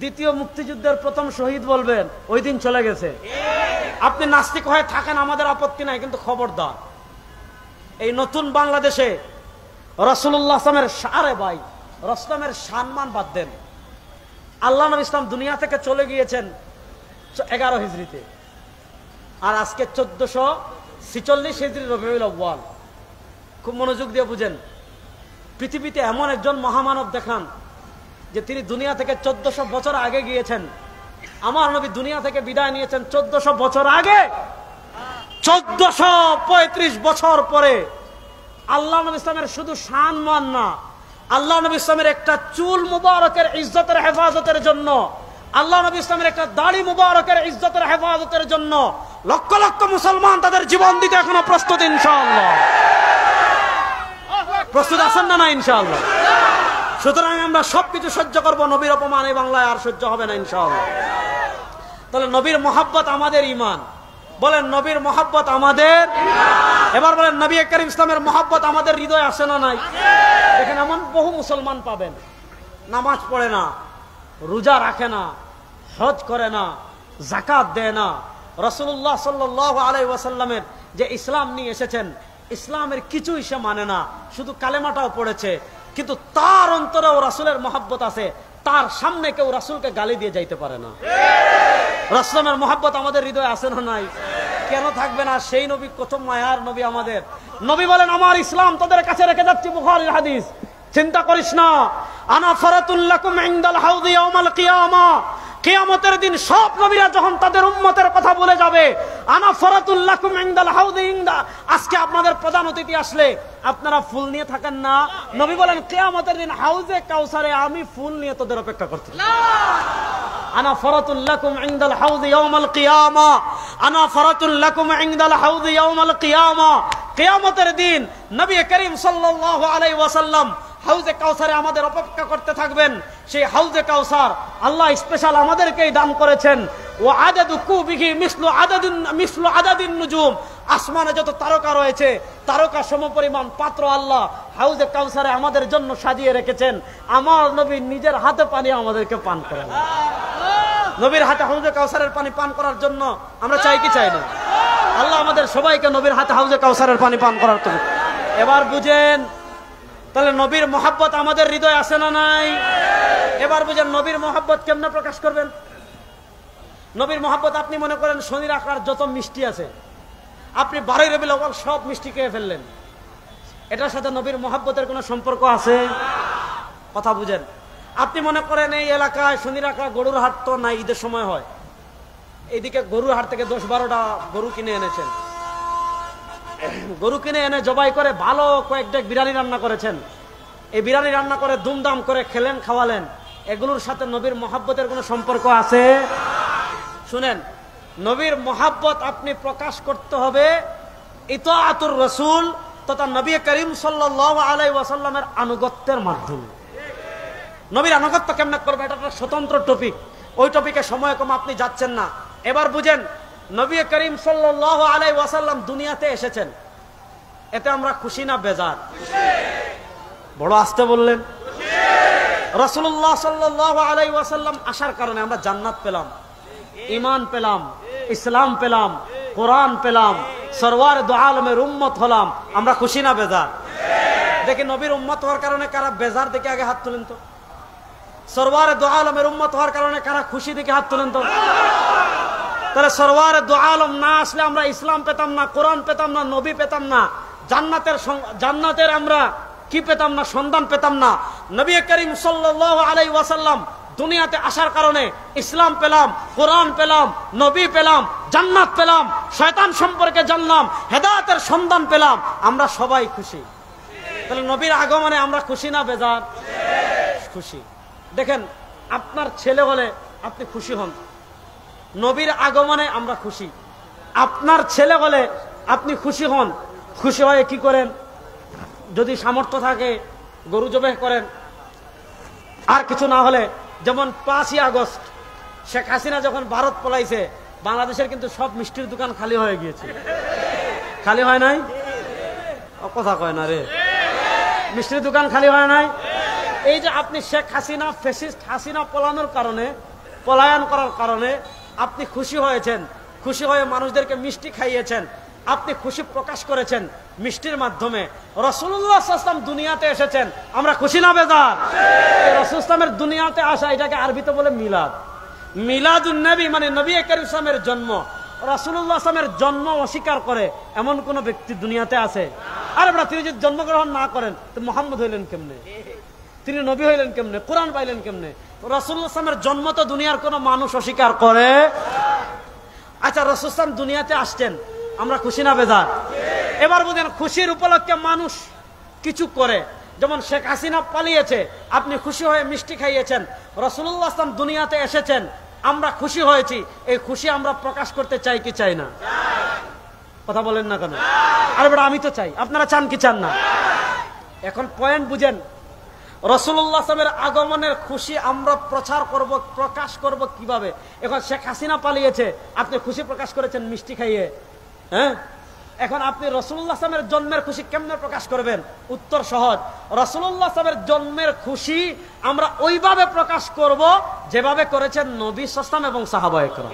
দ্বিতীয় মুক্তিযুদ্ধের প্রথম শহীদ বলবেন, ওই দিন চলে গেছে। আপনি নাস্তিক হয়ে থাকেন, আমাদের আপত্তি নাই, কিন্তু খবরদার এই নতুন বাংলাদেশে রাসূলুল্লাহ সাল্লামের আরে ভাই রসলামের সম্মান বাদ দেন, আল্লাহ নবী ইসলাম দুনিয়া থেকে চলে গিয়েছেন 11 হিজরিতে, আর আজকে 1446 হিজরি রবিউল আউয়াল। খুব মনোযোগ দিয়ে বুঝেন, পৃথিবীতে এমন একজন মহামানব দেখান যে তিনি দুনিয়া থেকে 1400 বছর আগে গিয়েছেন। আমার নবী দুনিয়া থেকে বিদায় নিয়েছেন 1400 বছর আগে। 1435 বছর পরে আল্লাহ নবী ইসলামের শুধু সম্মান না, আল্লাহ নবী ইসলামের একটা চুল মুবারকের ইজ্জতের হেফাজতের জন্য, আল্লাহ নবী ইসলামের একটা দাড়ি মুবারকের ইজ্জতের হেফাজতের জন্য লক্ষ লক্ষ মুসলমান তাদের জীবন দিতে এখনো প্রস্তুত। ইনশাআল্লাহ প্রস্তুত আছেন না? না ইনশাআল্লাহ। সুতরাং আমরা সবকিছু সহ্য করব, নবীর অপমান এই বাংলায় আর সহ্য হবে না ইনশাআল্লাহ। তাহলে নবীর মহব্বত আমাদের ঈমান। বলেন নবীর মহব্বত আমাদের। এবার বলেন নবী করিম ইসলামের মহব্বত আমাদের হৃদয়ে আসে না নাই? দেখেন এমন বহু মুসলমান পাবেন নামাজ পড়ে না, রোজা রাখে না, হজ করে না, যাকাত দেয় না, রাসূলুল্লাহ সাল্লাল্লাহু আলাইহি ওয়াসাল্লামের যে ইসলাম নিয়ে এসেছেন ইসলামের কিছুই সে মানে না, শুধু কালেমাটাও পড়েছে, কিন্তু তার অন্তরেও রাসূলের মহব্বত আছে, তার সামনে কেউ রাসূলকে গালি দিয়ে যাইতে পারে না। রাসূলের মহব্বত আমাদের হৃদয়ে আছে না নাই? কেন থাকবে না? সেই নবী কত মায়ার নবী আমাদের। নবী বলেন আমার ইসলাম তোদের কাছে রেখে যাচ্ছি, বুখারীর হাদিস, চিন্তা করিস না। আনা ফারাতুল লাকুম ইনদাল হাউদি ইয়াউমাল কিয়ামা, কিয়ামতের দিন সব নবীরা যখন তাদের উম্মতের কথা বলে যাবে, আনা ফারাতুল লাকুম ইনদাল হাউদি ইনদা, আজকে আপনাদের প্রধান অতিথি আসলে আপনারা ফুল নিয়ে থাকেন না? নবী বলেন কিয়ামতের দিন হাউজে কাউসারে আমি ফুল নিয়ে তোদের অপেক্ষা করছি। আনা ফারাতুল লাকুম ইনদাল হাউদি ইয়াউমাল কিয়ামা, আনা ফারাতুল লাকুম ইনদাল হাউদি ইয়াউমাল কিয়ামা। কিয়ামতের দিন নবী করিম সাল্লাল্লাহু আলাইহি ওয়াসাল্লাম হাউজে কাউসারে আমাদের অপেক্ষা করতে থাকবেন। সেই হাউজে কাউসার আল্লাহ স্পেশাল আমাদেরকেই দান করেছেন। ও আদাদু কুবিহি মিসলু আদাদিন নুজুম, আসমানে যত তারকা রয়েছে তারকা সমপরিমাণ পাত্র আল্লাহ হাউজে কাউসারে আমাদের জন্য সাজিয়ে রেখেছেন। আমার নবী নিজের হাতে পানি আমাদেরকে পান করেন। নবীর হাতে হাউজে কাউসারের পানি পান করার জন্য আমরা চাই কি চাই না? আল্লাহ আমাদের সবাইকে নবীর হাতে হাউজে কাউসারের পানি পান করার তো। এবার বুঝেন তাহলে নবীর মহব্বত আমাদের হৃদয়ে আছে না নাই? এবার বুঝেন নবীর মহব্বত কেমনে প্রকাশ করবেন? নবীর মহব্বত আপনি মনে করেন শনির আকার যত মিষ্টি আছে, আপনি 12 রবিউল আউয়াল সব মিষ্টি খেয়ে ফেললেন, এটার সাথে নবীর মহব্বতের কোনো সম্পর্ক আছে? কথা বুঝেন। আপনি মনে করেন এই এলাকায় শনির আকার গরুর হাট তো নাই, ঈদের সময় হয়, এইদিকে গরুর হাট থেকে 10-12টা গরু কিনে এনেছেন, গরু কিনে এনে জবাই করে ভালো কয়েকটা বিরিয়ানি রান্না করেছেন, এই বিরিয়ানি রান্না করে দুমদাম করে খেলেন, খাওয়ালেন, এগুলোর সাথে নবীর মহব্বতের কোনো সম্পর্ক আছে? শুনেন, নবীর মহব্বত আপনি প্রকাশ করতে হবে ইতাআতুর রাসূল তথা নবী করিম সাল্লাল্লাহু আলাইহি ওয়াসাল্লামের আনুগত্যের মাধ্যমে। নবীর আনুগত্য কেমনে করবে এটা একটা স্বতন্ত্র টপিক, ওই টপিকে সময় কম, আপনি যাচ্ছেন না। এবার বুঝেন নবী করিম সাল্লাল্লাহু আলাইহি ওয়াসাল্লাম দুনিয়াতে এসেছেন, এতে আমরা খুশি না বেজার? বড় আস্তে বললেন। রাসূলুল্লাহ সাল্লাল্লাহু আলাইহি ওয়াসাল্লাম আসার কারণে আমরা জান্নাত পেলাম, ঈমান পেলাম, ইসলাম পেলাম, কোরআন পেলাম, সরওয়ার দু আলমের উম্মত হলাম, আমরা খুশি না বেজার? দেখি নবীর উম্মত হওয়ার কারণে কারা বেজার দেখে আগে হাত তুলেন তো। সরওয়ার দু আলমের উম্মত হওয়ার কারণে কারা খুশি দেখে হাত তুলেন তো। তাহলে সরওয়ার দু আলম না আসলে আমরা ইসলাম পেতাম না, কোরআন পেতাম না, নবী পেতাম না, জান্নাতের আমরা কি পেতাম না, সন্ধান পেতাম না। নবী করিম সাল্লাল্লাহু আলাইহি ওয়াসাল্লাম দুনিয়াতে আসার কারণে ইসলাম পেলাম, কোরআন পেলাম, নবী পেলাম, জান্নাত পেলাম, শয়তান সম্পর্কে জানলাম, হেদায়েতের সন্ধান পেলাম, আমরা সবাই খুশি। তাহলে নবীর আগমনে আমরা খুশি না বেজার? খুশি। দেখেন আপনার ছেলে হলে আপনি খুশি হন, নবীর আগমনে আমরা খুশি। আপনার ছেলে হলে আপনি খুশি হন, খুশি হয়ে কি করেন? যদি সামর্থ্য থাকে গরু জবাই করেন, আর কিছু না হলে যেমন 5ই আগস্ট শেখ হাসিনা যখন ভারত পলাইছে, বাংলাদেশের কিন্তু সব মিষ্টির দোকান খালি হয়ে গিয়েছে। খালি হয় নাই? কথা কয় না রে, মিষ্টির দোকান খালি হয় নাই? এই যে আপনি শেখ হাসিনা, ফ্যাসিস্ট হাসিনা পলায়ন করার কারণে আপনি খুশি হয়েছেন, খুশি হয়ে মানুষদেরকে মিষ্টি খাইয়েছেন, আপনি খুশি প্রকাশ করেছেন, মিষ্টির মাধ্যমে রাসূলুল্লাহ সাল্লাল্লাহু আলাইহি ওয়াসাল্লাম দুনিয়াতে এসেছেন, আমরা খুশি না বেজার? রাসূল ইসলামের দুনিয়াতে আসা, এটাকে আরবিতে বলে মিলাদ। মিলাদুন নবী মানে নবী করিম ইসলামের জন্ম। রাসূলুল্লাহ ইসলামের জন্ম অস্বীকার করে এমন কোন ব্যক্তি দুনিয়াতে আছে? আরে বড়, তিনি যদি জন্মগ্রহণ না করেন তো মুহাম্মদ হইলেন কেমনে? তিনি নবী হইলেন কেমনে? কোরআন পাইলেন কেমনে? রাসূলুল্লাহ ইসলামের জন্ম তো দুনিয়ার কোন মানুষ অস্বীকার করে? আচ্ছা, রাসূল ইসলাম দুনিয়াতে আসছেন, আমরা খুশি না বেজার? এবার বুঝেন, খুশির উপলক্ষে মানুষ কিছু করে, যেমন শেখ হাসিনা পালিয়েছে, আপনি খুশি হয়ে মিষ্টি খাইয়েছেন। রাসূলুল্লাহ ইসলাম দুনিয়াতে এসেছেন, আমরা খুশি হয়েছি, এই খুশি আমরা প্রকাশ করতে চাই কি চাই না? কথা বলেন না কেন? আরে বেটা, আমি তো চাই, আপনারা চান কি চান না? এখন পয়েন্ট বুঝেন, রাসূলুল্লাহ সাল্লাল্লাহু আলাইহি ওয়াসাল্লামের আগমনের খুশি আমরা প্রচার করব, প্রকাশ করব কিভাবে? এখন শেখ হাসিনা পালিয়েছে, আপনি খুশি প্রকাশ করেছেন মিষ্টি খাইয়ে, হ্যাঁ? এখন আপনি রাসূলুল্লাহ সাল্লাল্লাহু আলাইহি ওয়াসাল্লামের জন্মের খুশি কেমনে প্রকাশ করবেন? উত্তর সহজ, রাসূলুল্লাহ সাল্লাল্লাহু আলাইহি ওয়াসাল্লামের জন্মের খুশি আমরা ওইভাবে প্রকাশ করব যেভাবে করেছেন নবী সাল্লাল্লাহু আলাইহি ওয়াসাল্লাম এবং সাহাবায়ে কেরাম।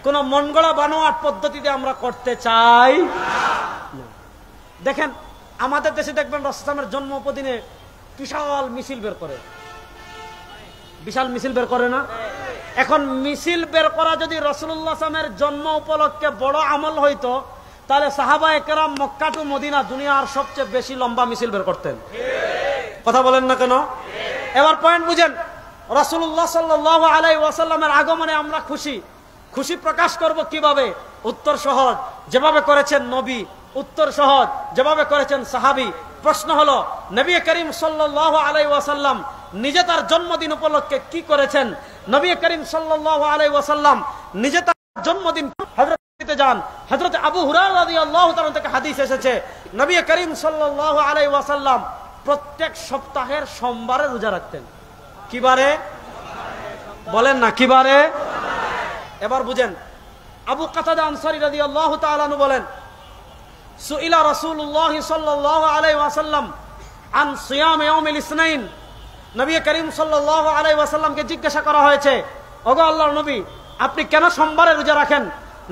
কোন মনগড়া বানোয়াট পদ্ধতিতে আমরা করতে চাই না। দেখেন, আমাদের দেশে দেখবেন রাসূলুল্লাহ সাল্লাল্লাহু আলাইহি ওয়াসাল্লামের জন্ম উপদিনে বিশাল মিছিল বের করে, বিশাল মিছিল বের করে না? এখন মিছিল বের করা যদি রাসূলুল্লাহ সাল্লাল্লাহু আলাইহি ওয়াসাল্লামের জন্ম উপলক্ষে বড় আমল হইতো, তাহলে সাহাবায়ে কেরাম মক্কা টু মদিনা দুনিয়ার সবচেয়ে বেশি লম্বা মিছিল বের করতেন। কথা বলেন না কেন? এবার পয়েন্ট বুঝেন, রাসূলুল্লাহ সাল্লাল্লাহু আলাইহি ওয়াসাল্লামের আগমনে আমরা খুশি, খুশি প্রকাশ করব কিভাবে? উত্তর সহজ, যেভাবে করেছেন নবী। উত্তর সহজ, যেভাবে করেছেন সাহাবী। প্রশ্ন হলো, নবী করিম সাল্লাল্লাহু আলাইহি ওয়াসাল্লাম নিজে তার জন্মদিন উপলক্ষে কি করেছেন? নবী করিম সাল্লাল্লাহু আলাইহি ওয়াসাল্লাম নিজে তার জন্মদিন হযরতে যান, হযরত আবু হুরায়রা রাদিয়াল্লাহু তাআলা থেকে হাদিস এসেছে, নবী করিম সাল্লাল্লাহু আলাইহি ওয়াসাল্লাম প্রত্যেক সপ্তাহের সোমবারে রোজা রাখতেন। কি বারে? বলেন না, কি বারে? এবার বুঝেন, আবু কাতাদা আনসারী রাদিয়াল্লাহু তাআলা আনহু বলেন, সুইলা রাসূলুল্লাহ সাল্লাল্লাহু আলাইহি ওয়াসাল্লাম আন সিয়াম ইয়াউমিল ইসনাইন। নবী করিম সাল্লাল্লাহু আলাইহি ওয়াসাল্লামকে জিজ্ঞাসা করা হয়েছে, ওগো আল্লাহর নবী, আপনি কেন সোমবারে রোজা রাখেন?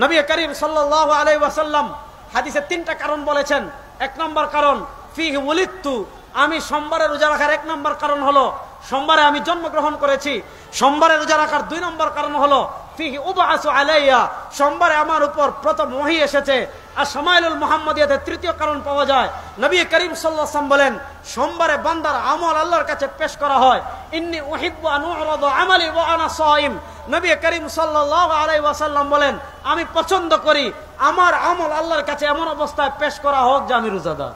নবী করিম সাল্লাল্লাহু আলাইহি ওয়াসাল্লাম হাদিসে তিনটা কারণ বলেছেন। এক নম্বর কারণ, ফিহি ওয়ালিদতু, আমি সোমবারে রোজা রাখার এক নম্বর কারণ হলো সোমবারে আমি জন্মগ্রহণ করেছি। সোমবারে রোজা রাখার দুই নম্বর কারণ হলো ফিহি উবআসু আলাইয়া, সোমবারে আমার উপর প্রথম ওহী এসেছে। আর শামাইলুল মুহাম্মাদিয়াতে তৃতীয় কারণ পাওয়া যায়, নবী করিম সাল্লাল্লাহু আলাইহি ওয়াসাল্লাম বলেন, সোমবারে বান্দার আমল আল্লাহর কাছে পেশ করা হয়। ইন্নী উহিব্বু আন উ'রাদা আমালি ওয়া আনা সাইম। নবী করিম সাল্লাল্লাহু আলাইহি ওয়াসাল্লাম বলেন, আমি পছন্দ করি আমার আমল আল্লাহর কাছে এমন অবস্থায় পেশ করা হোক যে আমি রোজাদার।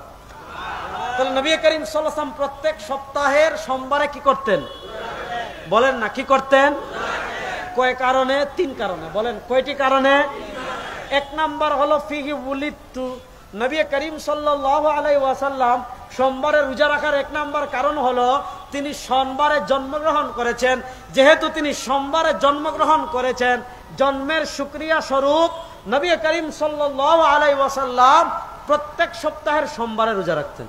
তাহলে নবী করিম সাল্লাল্লাহু আলাইহি ওয়াসাল্লাম প্রত্যেক সপ্তাহের সোমবারে কি করতেন? বলেন না, কি করতেন? কয় কারণে? তিন কারণে। বলেন কয়টি কারণে? এক নাম্বার হলো ফিহি ওয়ালিদতু, নবী করিম সাল্লাল্লাহু আলাইহি ওয়াসাল্লাম সোমবারে রোজা রাখার এক নাম্বার কারণ হলো তিনি সোমবারে জন্মগ্রহণ করেছেন। যেহেতু তিনি সোমবারে জন্মগ্রহণ করেছেন, জন্মের শুকরিয়া স্বরূপ নবী করিম সাল্লাল্লাহু আলাইহি ওয়াসাল্লাম প্রত্যেক সপ্তাহের সোমবারে রোজা রাখতেন।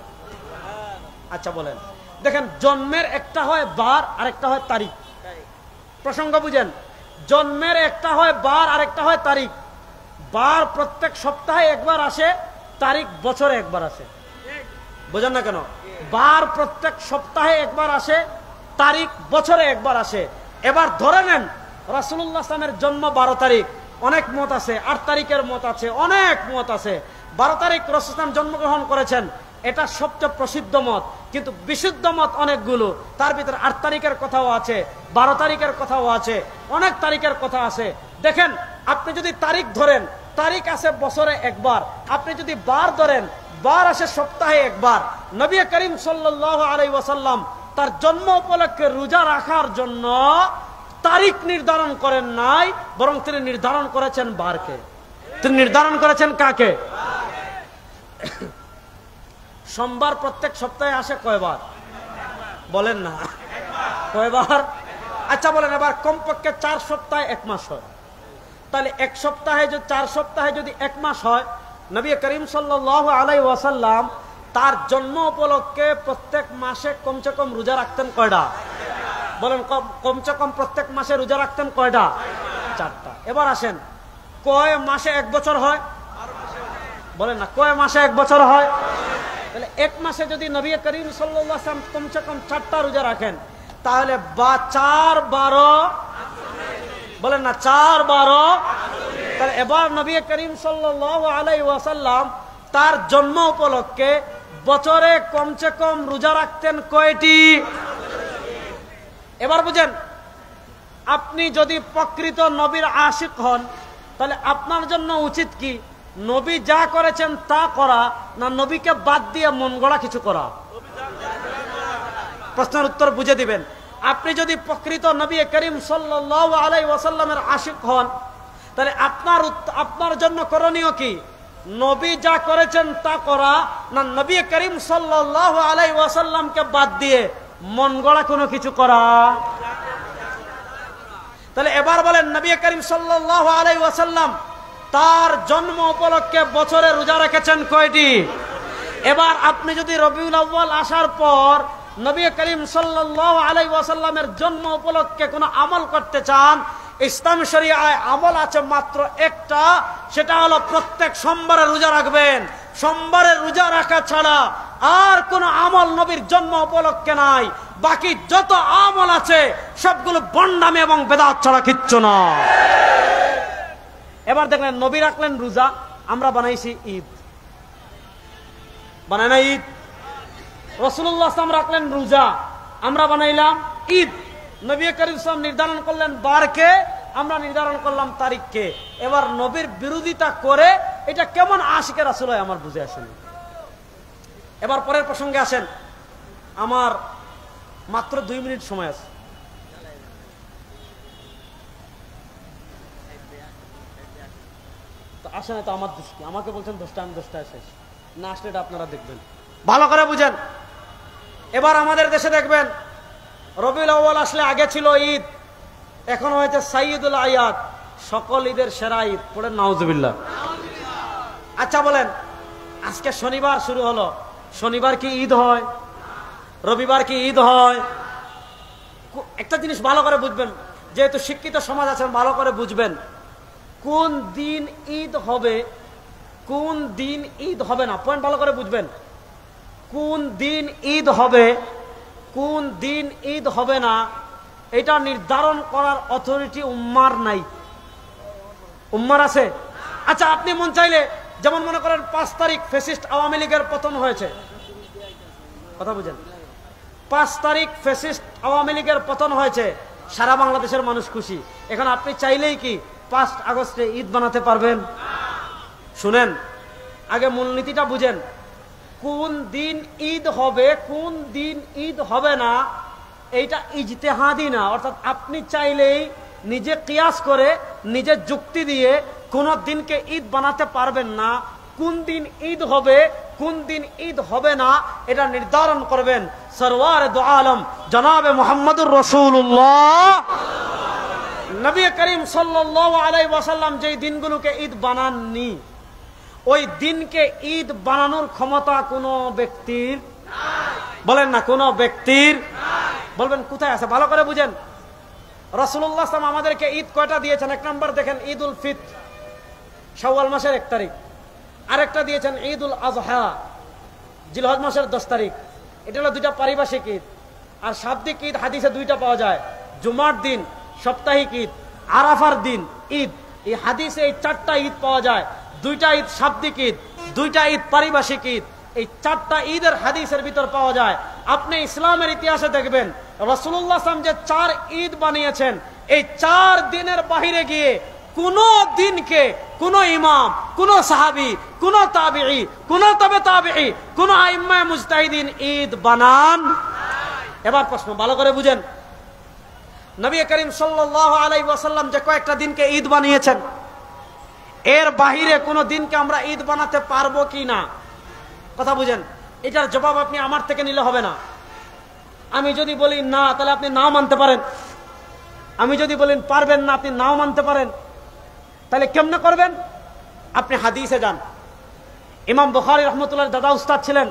আচ্ছা বলেন, দেখেন, জন্মের একটা হয় বার আর একটা হয় তারিখ। প্রসঙ্গ বুঝেন, জন্মের একটা হয় বার আর একটা হয় তারিখ। বার প্রত্যেক সপ্তাহে একবার আসে, তারিখ বছরে একবার আসে। বুঝেন না কেন? বার প্রত্যেক সপ্তাহে একবার আসে, তারিখ বছরে একবার আসে। এবার ধরে নেন রাসূলুল্লাহ সাল্লাল্লাহু আলাইহি ওয়াসাল্লামের জন্ম 12 তারিখ, অনেক মত আছে। 8 তারিখের মত আছে, অনেক মত আছে। 12 তারিখ রাসূলুল্লাহ সাল্লাল্লাহু আলাইহি ওয়াসাল্লাম জন্মগ্রহণ করেছেন, এটা সবচেয়ে প্রসিদ্ধ মত। কিন্তু বিশুদ্ধ মত অনেকগুলো, তার ভিতরে 8 তারিখের কথাও আছে, 12 তারিখের কথাও আছে, অনেক তারিখের কথা আছে। দেখেন, আপনি যদি তারিখ ধরেন, তারিখ আসে বছরে একবার। আপনি যদি বার ধরেন, বার আসে সপ্তাহে একবার। নবী করিম সাল্লাল্লাহু আলাইহি ওয়াসাল্লাম তার জন্ম উপলক্ষে রোজা রাখার জন্য তারিখ নির্ধারণ করেন নাই, বরং তিনি নির্ধারণ করেছেন বারকে। তিনি নির্ধারণ করেছেন কাকে? সোমবার প্রত্যেক সপ্তাহে আসে কয়বার? বলেন না, কয়বার? আচ্ছা বলেন, এবার কমপক্ষে 4 সপ্তাহে 1 মাস হয়। তাহলে 1 সপ্তাহে যদি 4 সপ্তাহে যদি 1 মাস হয়, নবী করিম সাল্লাল্লাহু আলাইহি ওয়াসাল্লাম তার জন্ম উপলক্ষে প্রত্যেক মাসে কমসে কম রোজা রাখতেন কয়টা? বলেন, কমসে কম প্রত্যেক মাসে রোজা রাখতেন কয়টা? 4টা। এবার আসেন, কয় মাসে 1 বছর হয়? বলেন না, কয় মাসে 1 বছর হয়? তাহলে 1 মাসে যদি নবী করিম সাল্লাল্লাহু আলাইহি ওয়াসাল্লাম কমসে কম 4টা রোজা রাখেন, তাহলে 4-12, বলেন না 4-12। তাহলে এবার নবী করিম সাল্লাল্লাহু আলাইহি ওয়াসাল্লাম তার জন্ম উপলক্ষে বছরে কমসে কম রোজা রাখতেন কয়টি? এবার বুঝেন, আপনি যদি প্রকৃত নবীর আশিক হন, তাহলে আপনার জন্য উচিত কি নবী যা করেছেন তা করা, না নবীকে বাদ দিয়ে মন গড়া কিছু করা? প্রশ্নের উত্তর বুঝে দিবেন। আপনি যদি প্রকৃত নবী করিম সাল্লাল্লাহু আলাইহি ওয়াসাল্লামের আশিক হন, তাহলে আপনার জন্য করণীয় কি? নবী যা করেছেন তা করা, না নবী করিম সাল্লাল্লাহু আলাইহি ওয়াসাল্লামকে বাদ দিয়ে মন গড়া কোনো কিছু করা? তাহলে এবার বলেন, নবী করিম সাল্লাল্লাহু আলাইহি ওয়াসাল্লাম তার জন্ম উপলক্ষে বছরে রোজা রেখেছেন কয়টি? এবার আপনি যদি রবিউল আউয়াল আসার পর নবী করিম সাল্লাল্লাহু আলাইহি ওয়াসাল্লামের জন্ম উপলক্ষে কোনো আমল করতে চান, ইসলাম শরীয়তায় আমল আছে মাত্র একটা, সেটা হলো প্রত্যেক সোমবারে রোজা রাখবেন। সোমবারে রোজা রাখা ছাড়া আর কোনো আমল নবীর জন্ম উপলক্ষে নাই। বাকি যত আমল আছে সবগুলো ভণ্ডামি এবং বেদাত ছাড়া কিচ্ছু না। এবার দেখলেন, নবী রাখলেন রোজা, আমরা বানাইছি ঈদ, বানাই না ঈদ? রাসূলুল্লাহ সাল্লাল্লাহু আলাইহি ওয়াসাল্লাম রাখলেন রোজা, আমরা বানাইলাম ঈদ। নবী করিম সাল্লাল্লাহু আলাইহি ওয়াসাল্লাম নির্ধারণ করলেন বারকে, আমরা নির্ধারণ করলাম তারিখকে। এবার নবীর বিরোধিতা করে এটা কেমন আশিকে রাসূল হয় আমার বুঝে আসেনি। এবার পরের প্রসঙ্গে আসেন, আমার মাত্র 2 মিনিট সময় আছে। তো আসে না তো আমার দৃষ্টি, আমাকে বলছেন 10টা, আমি 10টায় শেষ না, আসলে এটা আপনারা দেখবেন, ভালো করে বুঝেন। এবার আমাদের দেশে দেখবেন রবিউল আউয়াল আসলে আগে ছিল ঈদ, এখন হয়েছে সাইয়্যিদুল আয়াদ, সকল ঈদের সেরা ঈদ। পড়েন নাউজুবিল্লাহ। আচ্ছা বলেন, আজকে শনিবার শুরু হলো, শনিবার কি ঈদ হয়? রবিবার কি ঈদ হয়? একটা জিনিস ভালো করে বুঝবেন, যেহেতু শিক্ষিত সমাজ আছেন, ভালো করে বুঝবেন কোন দিন ঈদ হবে, কোন দিন ঈদ হবে না। পয়েন্ট ভালো করে বুঝবেন, কোন দিন ঈদ হবে, কোন দিন ঈদ হবে না, এটা নির্ধারণ করার অথরিটি উম্মার নাই। উম্মার আছে? আচ্ছা, আপনি মন চাইলে, যেমন মনে করেন 5 তারিখ ফ্যাসিস্ট আওয়ামী লীগের পতন হয়েছে, কথা বুঝেন, 5 তারিখ ফ্যাসিস্ট আওয়ামী লীগের পতন হয়েছে, সারা বাংলাদেশের মানুষ খুশি। এখন আপনি চাইলেই কি 5 আগস্টে ঈদ বানাতে পারবেন? শুনেন, আগে মূলনীতিটা বুঝেন, কোন দিন ঈদ হবে, কোন দিন ঈদ হবে না, এইটা ইজতেহাদি না। অর্থাৎ আপনি চাইলেই নিজে কিয়াস করে, নিজে যুক্তি দিয়ে কোন দিনকে ঈদ বানাতে পারবেন না। কোন দিন ঈদ হবে, কোন দিন ঈদ হবে না, এটা নির্ধারণ করবেন সরওয়ারে দু আলম জনাবে মুহাম্মদুর রাসূলুল্লাহ নবী করিম সাল্লাল্লাহু আলাইহি ওয়াসাল্লাম। যেই দিনগুলোকে ঈদ বানাননি, ওই দিনকে ঈদ বানানোর ক্ষমতা কোনো ব্যক্তির বলেন না, কোনো ব্যক্তির বলবেন কোথায় আছে? ভালো করে বুঝেন, রাসূলুল্লাহ সাল্লাল্লাহু আলাইহি ওয়াসাল্লাম আমাদেরকে ঈদ কয়টা দিয়েছেন? 1 নম্বর দেখেন ঈদুল ফিতর, শাওয়াল মাসের 1 তারিখ। আরেকটা দিয়েছেন ঈদুল আযহা, জিলহজ মাসের 10 তারিখ। এটা হলো 2টা পারিভাষিক ঈদ। আর শাব্দিক ঈদ হাদিসে 2টা পাওয়া যায়, জুমার দিন সাপ্তাহিক ঈদ, আরাফার দিন ঈদ। এই হাদিসে এই 4টা ঈদ পাওয়া যায়, 2টা ঈদ শাব্দিক ঈদ, 2টা ঈদ পারিভাষিক ঈদ। এই 4টা ঈদের হাদিসের ভিতর পাওয়া যায়। আপনি ইসলামের ইতিহাসে দেখবেন রাসূলুল্লাহ সাল্লাল্লাহু আলাইহি ওয়াসাল্লাম যে 4 ঈদ বানিয়েছেন, এই 4 দিনের বাহিরে গিয়ে কোন দিনকে কোন ইমাম, কোন সাহাবী, কোন তাবিঈ, কোন তবে তাবিঈ, কোন আইম্মায়ে মুজতাহিদিন ঈদ বানান। এবার প্রশ্ন ভালো করে বুঝেন, নবী করিম সাল্লাল্লাহু আলাইহি ওয়াসাল্লাম যে কয়েকটা দিনকে ঈদ বানিয়েছেন, এর বাহিরে কোন দিনকে আমরা ঈদ বানাতে পারবো কি না? কথা বুঝেন, এটার জবাব আপনি আমার থেকে নিলে হবে না। আমি যদি বলি না, তাহলে আপনি নাও মানতে পারেন। আমি যদি বলেন পারবেন না, আপনি নাও মানতে পারেন। তাহলে কেমনে করবেন? আপনি হাদিসে যান। ইমাম বুখারী রাহমাতুল্লাহ দাদা উস্তাদ ছিলেন,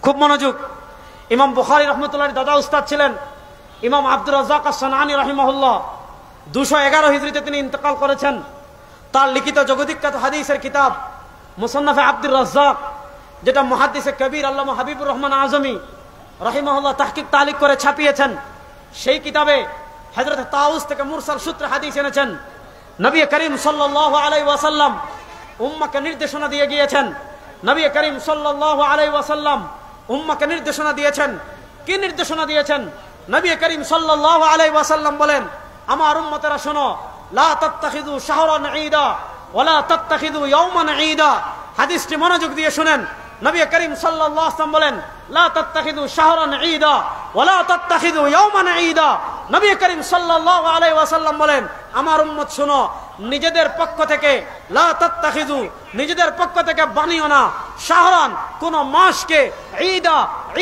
খুব মনোযোগ। ইমাম বুখারী রাহমাতুল্লাহ দাদা উস্তাদ ছিলেন ইমাম আব্দুর রাজ্জাক আস-সানানী রাহিমাহুল্লাহ। 211 হিজরিতে তিনি ইন্তেকাল করেছেন। তার লিখিত জগদ্বিখ্যাত হাদিসের কিতাব মুসান্নাফে আব্দুর রাজ্জাক, যেটা মুহাদ্দিসে কবির আল্লামা হাবিবুর রহমান আজমি রাহিমাহুল্লাহ তাহকিক তালিক করে ছাপিয়েছেন, সেই কিতাবে হযরত তাউস থেকে মুরসাল সূত্রে হাদিস এনেছেন। নবী করিম সাল্লাল্লাহু আলাইহি ওয়াসাল্লাম উম্মাহকে নির্দেশনা দিয়ে গিয়েছেন। নবী করিম সাল্লাল্লাহু আলাইহি ওয়াসাল্লাম উম্মাহকে নির্দেশনা দিয়েছেন। কি নির্দেশনা দিয়েছেন? নবী করিম সাল্লাল্লাহু আলাইহি ওয়াসাল্লাম বলেন, আমার উম্মতেরা শোনো, লা তাত্তাখিযু শাহরান ঈদা ওয়ালা তাত্তাখিযু ইয়াওমান ঈদা। হাদিসটি মনোযোগ দিয়ে শুনেন। নবী করিম সাল্লাল্লাহু আলাইহি ওয়াসাল্লাম বলেন, লা তাত্তাখিযু শাহরান ঈদা ওয়ালা তাত্তাখিযু ইয়াওমান ঈদা। নবী করিম সাল্লাল্লাহু আলাইহি ওয়াসাল্লাম বলেন, আমার উম্মত শোনো, নিজেদের পক্ষ থেকে লা তাত্তাখিযু, নিজেদের পক্ষ থেকে বানিও না শাহরান, কোন মাসকে, ঈদা,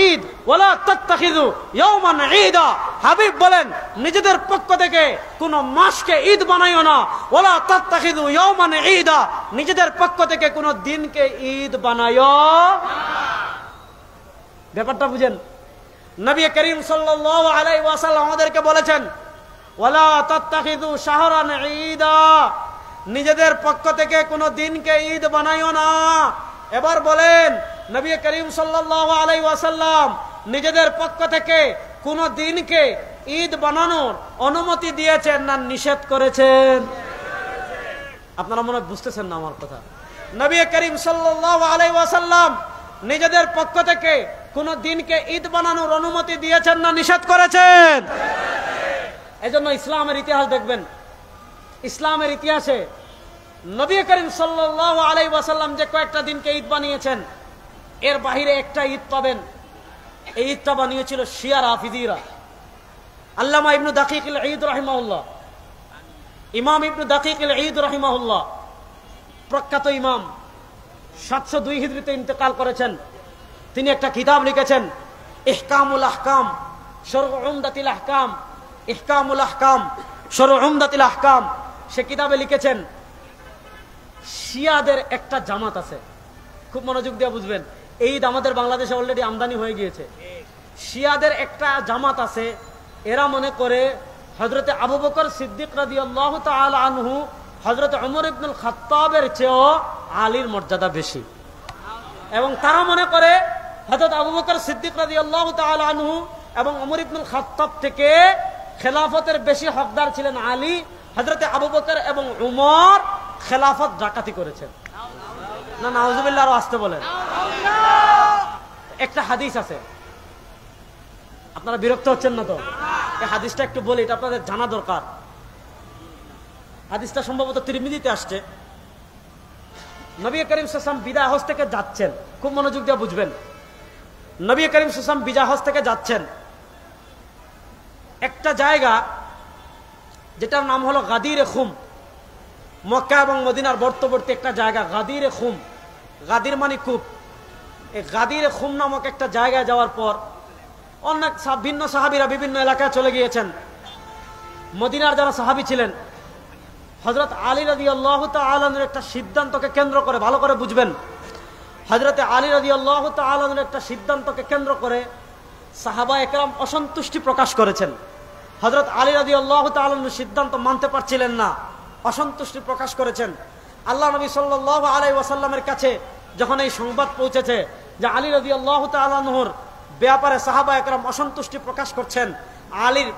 ঈদ, ওয়ালা তাত্তাখিযু ইয়াওমান ঈদা। হাবিব বলেন, নিজেদের পক্ষ থেকে কোন মাসকে ঈদ বানাইও না, ওয়ালা তাত্তাখিযু ইয়াওমান ঈদা, নিজেদের পক্ষ থেকে কোন দিনকে ঈদ বানাইও না। ব্যাপারটা বুঝেন। নবী করিম সাল্লাল্লাহু আলাইহি ওয়াসাল্লাম আমাদেরকে বলেছেন, ওয়ালা তাত্তাখিযু শাহরান ঈদা, নিজেদের পক্ষ থেকে কোন দিনকে ঈদ বানাইও না। এবার বলেন, নবী করিম সাল্লাল্লাহু আলাইহি ওয়াসাল্লাম নিজেদের পক্ষ থেকে কোন দিনকে ঈদ বানানোর অনুমতি দিয়েছেন না নিষেধ করেছেন? আপনারা মনে হয় বুঝতেছেন না আমার কথা। নবী করিম সাল্লাল্লাহু আলাইহি ওয়াসাল্লাম নিজেদের পক্ষ থেকে কোন দিনকে ঈদ বানানোর অনুমতি দিয়েছেন না নিষেধ করেছেন? এজন্য ইসলামের ইতিহাস দেখবেন, ইসলামের ইতিহাসে নবী করিম সাল্লাল্লাহু আলাইহি ওয়াসাল্লাম যে কয়েকটা দিনকে ঈদ বানিয়েছেন, এর বাহিরে একটা ঈদ পাবেন, এই ঈদটা বানিয়েছিল শিয়া রাফিজিরা। আল্লামা ইবনে দাকিক আল ঈদ রাহিমাহুল্লাহ, ইমাম ইবনে দাকিক আল ঈদ রাহিমাহুল্লাহ, প্রখ্যাত ইমাম, 702 হিজরিতে ইন্তেকাল করেছেন। তিনি একটা কিতাব লিখেছেন, ইহকামুল আহকাম শরউ উমদাতিল আহকাম, ইহকামুল আহকাম শরউ উমদাতিল আহকাম। সে কিতাবে লিখেছেন, শিয়াদের একটা জামাত আছে, খুব মনোযোগ দিয়ে বুঝবেন, এই ঈদ আমাদের বাংলাদেশে অলরেডি আমদানি হয়ে গিয়েছে। শিয়াদের একটা জামাত আছে, এরা মনে করে হযরতে আবু বকর সিদ্দিক রাদিয়াল্লাহু তাআলা আনহু হযরত ওমর ইবনুল খাত্তাবের চেয়েও আলীর মর্যাদা বেশি, এবং তারা মনে করে হযরত আবু বকর সিদ্দিক রাদিয়াল্লাহু তাআলা আনহু এবং ওমর ইবনুল খাত্তাব থেকে খেলাফতের বেশি হকদার ছিলেন আলী। হযরতে আবু বকর এবং উমর খেলাফত ডাকাতি করেছেন। না নাউজুবিল্লাহ, আরো আসতে বলেন। একটা হাদিস আছে, আপনারা বিরক্ত হচ্ছেন না তো? এই হাদিসটা একটু বলি, এটা আপনাদের জানা দরকার। হাদিসটা সম্ভবত তিরমিজিতে আসছে। নবী করিম সাল্লাল্লাহু আলাইহি ওয়াসাল্লাম বিদায় হজ থেকে যাচ্ছেন, খুব মনোযোগ দিয়ে বুঝবেন। নবী করিম সাল্লাল্লাহু আলাইহি ওয়াসাল্লাম বিদায় হজ থেকে যাচ্ছেন, একটা জায়গা যেটার নাম হলো গাদিরে খুম, মক্কা এবং মদিনার বর্তবর্তী একটা জায়গা, গাদিরে খুম। গাদির মানে কূপ। এই গাদিরে খুম নামক একটা জায়গায় যাওয়ার পর অনেক ভিন্ন সাহাবীরা বিভিন্ন এলাকায় চলে গিয়েছেন। মদিনার যারা সাহাবী ছিলেন, হযরত আলী রাদিয়াল্লাহু তাআলা আনহুর একটা সিদ্ধান্তকে কেন্দ্র করে, ভালো করে বুঝবেন, হযরত আলী রাদিয়াল্লাহু তাআলা আনহুর একটা সিদ্ধান্তকে কেন্দ্র করে সাহাবা একরাম অসন্তুষ্টি প্রকাশ করেছেন। হযরত আলী রাদিয়াল্লাহু তাআলা আনহু সিদ্ধান্ত মানতে পারছিলেন না, অসন্তুষ্টি প্রকাশ করেছেন। আল্লাহ নবী সাল্লাল্লাহু আলাইহি ওয়াসাল্লামের কাছে যখন এই সংবাদ পৌঁছেছে যে আলী রাদিয়াল্লাহু তাআলা আনহুর ব্যাপারে সাহাবা একরাম অসন্তুষ্টি প্রকাশ করছেন, আলীর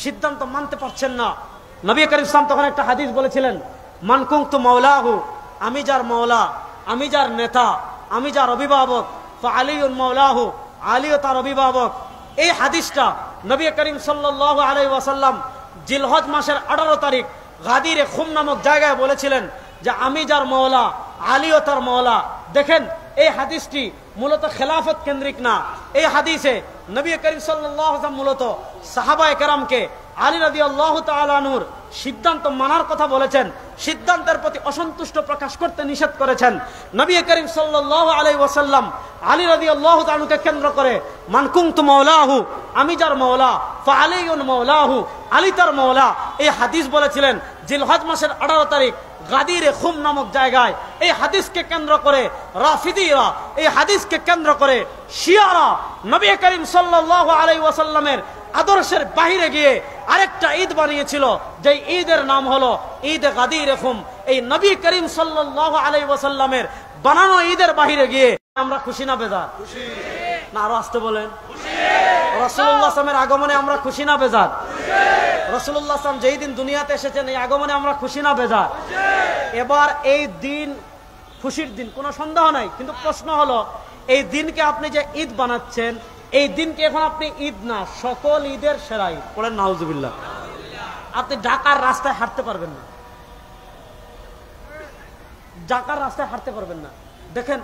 সিদ্ধান্ত মানতে পারছেন না, নবী করিম সাল্লাল্লাহু আলাইহি ওয়াসাল্লাম তখন একটা হাদিস বলেছিলেন, মান কুনতু মাওলাহু, আমি যার মাওলা, আমি যার নেতা, আমি যার অভিভাবক, ফা আলীউন মাওলাহু, আলীও তার অভিভাবক। এই হাদিসটা নবী করিম সাল্লাল্লাহু আলাইহি ওয়াসাল্লাম জিলহজ মাসের 18 তারিখ গাদিরে খুম নামক জায়গায় বলেছিলেন যে আমি যার মাওলা, আলীও তার মাওলা। দেখেন, এই হাদিসটি মূলত খেলাফত কেন্দ্রিক না। এই হাদিসে নবী করিম সাল্লাল্লাহু আলাইহি ওয়াসাল্লাম মূলত সাহাবায়ে কেরামকে আলী রাদিয়াল্লাহু তাআলা আনহুর সিদ্ধান্ত মানার কথা বলেছেন, সিদ্ধান্তের প্রতি অসন্তুষ্ট প্রকাশ করতে নিষেধ করেছেন। নবী করিম সাল্লাল্লাহু আলাইহি ওয়াসাল্লাম আলী রাদিয়াল্লাহু তাআলা আনহুকে কেন্দ্র করে মান কুনতু মাওলাহু, আমি যার মাওলা, ফা আলীউন মাওলাহু, আলী তার মাওলা, এই হাদিস বলেছিলেন জিলহজ মাসের 18 তারিখ গাদিরে খুম নামক জায়গায়। এই হাদিসকে কেন্দ্র করে রাফিদিরা, এই হাদিসকে কেন্দ্র করে শিয়ারা নবী করিম সাল্লাল্লাহু আলাইহি ওয়াসাল্লামের আদর্শের বাহিরে গিয়ে আরেকটা ঈদ বানিয়েছিল, যে ঈদের নাম হলো ঈদ গাদিরে খুম। এই নবী করিম সাল্লাল্লাহু আলাইহি ওয়াসাল্লামের বানানো ঈদের বাহিরে গিয়ে আমরা খুশি না বেজার? খুশি। না আরো আসতে বলেন? খুশি। রাসূলুল্লাহ সাল্লামের আগমনে আমরা খুশি না বেজার? খুশি। রাসূলুল্লাহ সাল্লাম যেই দিন দুনিয়াতে এসেছেন এই আগমনে আমরা খুশি না বেজার? খুশি। এবার এই দিন খুশির দিন, কোনো সন্দেহ নাই, কিন্তু প্রশ্ন হলো এই দিনকে আপনি যে ঈদ বানাচ্ছেন এই দিনকে এখন আপনি ঈদ না, সকল ঈদের সেরা ঈদ। বলেন নাউজুবিল্লাহ। আপনি ঢাকার রাস্তায় হাঁটতে পারবেন না, ঢাকার রাস্তায় হাঁটতে পারবেন না। দেখেন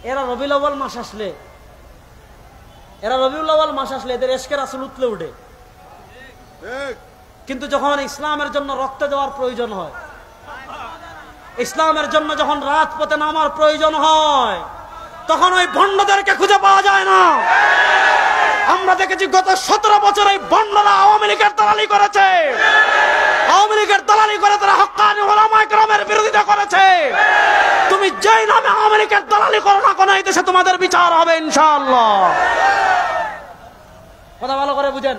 এরা রবিউল আউয়াল মাস আসলে এদের এশকে রাসূল উতলে উঠে, কিন্তু যখন ইসলামের জন্য রক্ত দেওয়ার প্রয়োজন হয়, ইসলামের জন্য যখন রাজপথে নামার প্রয়োজন হয়, তখন ওই ভণ্ডদেরকে খুঁজে পাওয়া যায় না। আমরা দেখেছি গত 17 বছর এই ভণ্ডরা আওয়ামী লীগের দালালি করেছে, আওয়ামী লীগের দালালি করে তারা হক্কানি উলামায়ে কেরামের বিরোধিতা করেছে। তুমি যেই নামে আওয়ামী লীগের দালালি করো না কেন, এই দেশে তোমাদের বিচার হবে ইনশাআল্লাহ। কথা ভালো করে বুঝেন।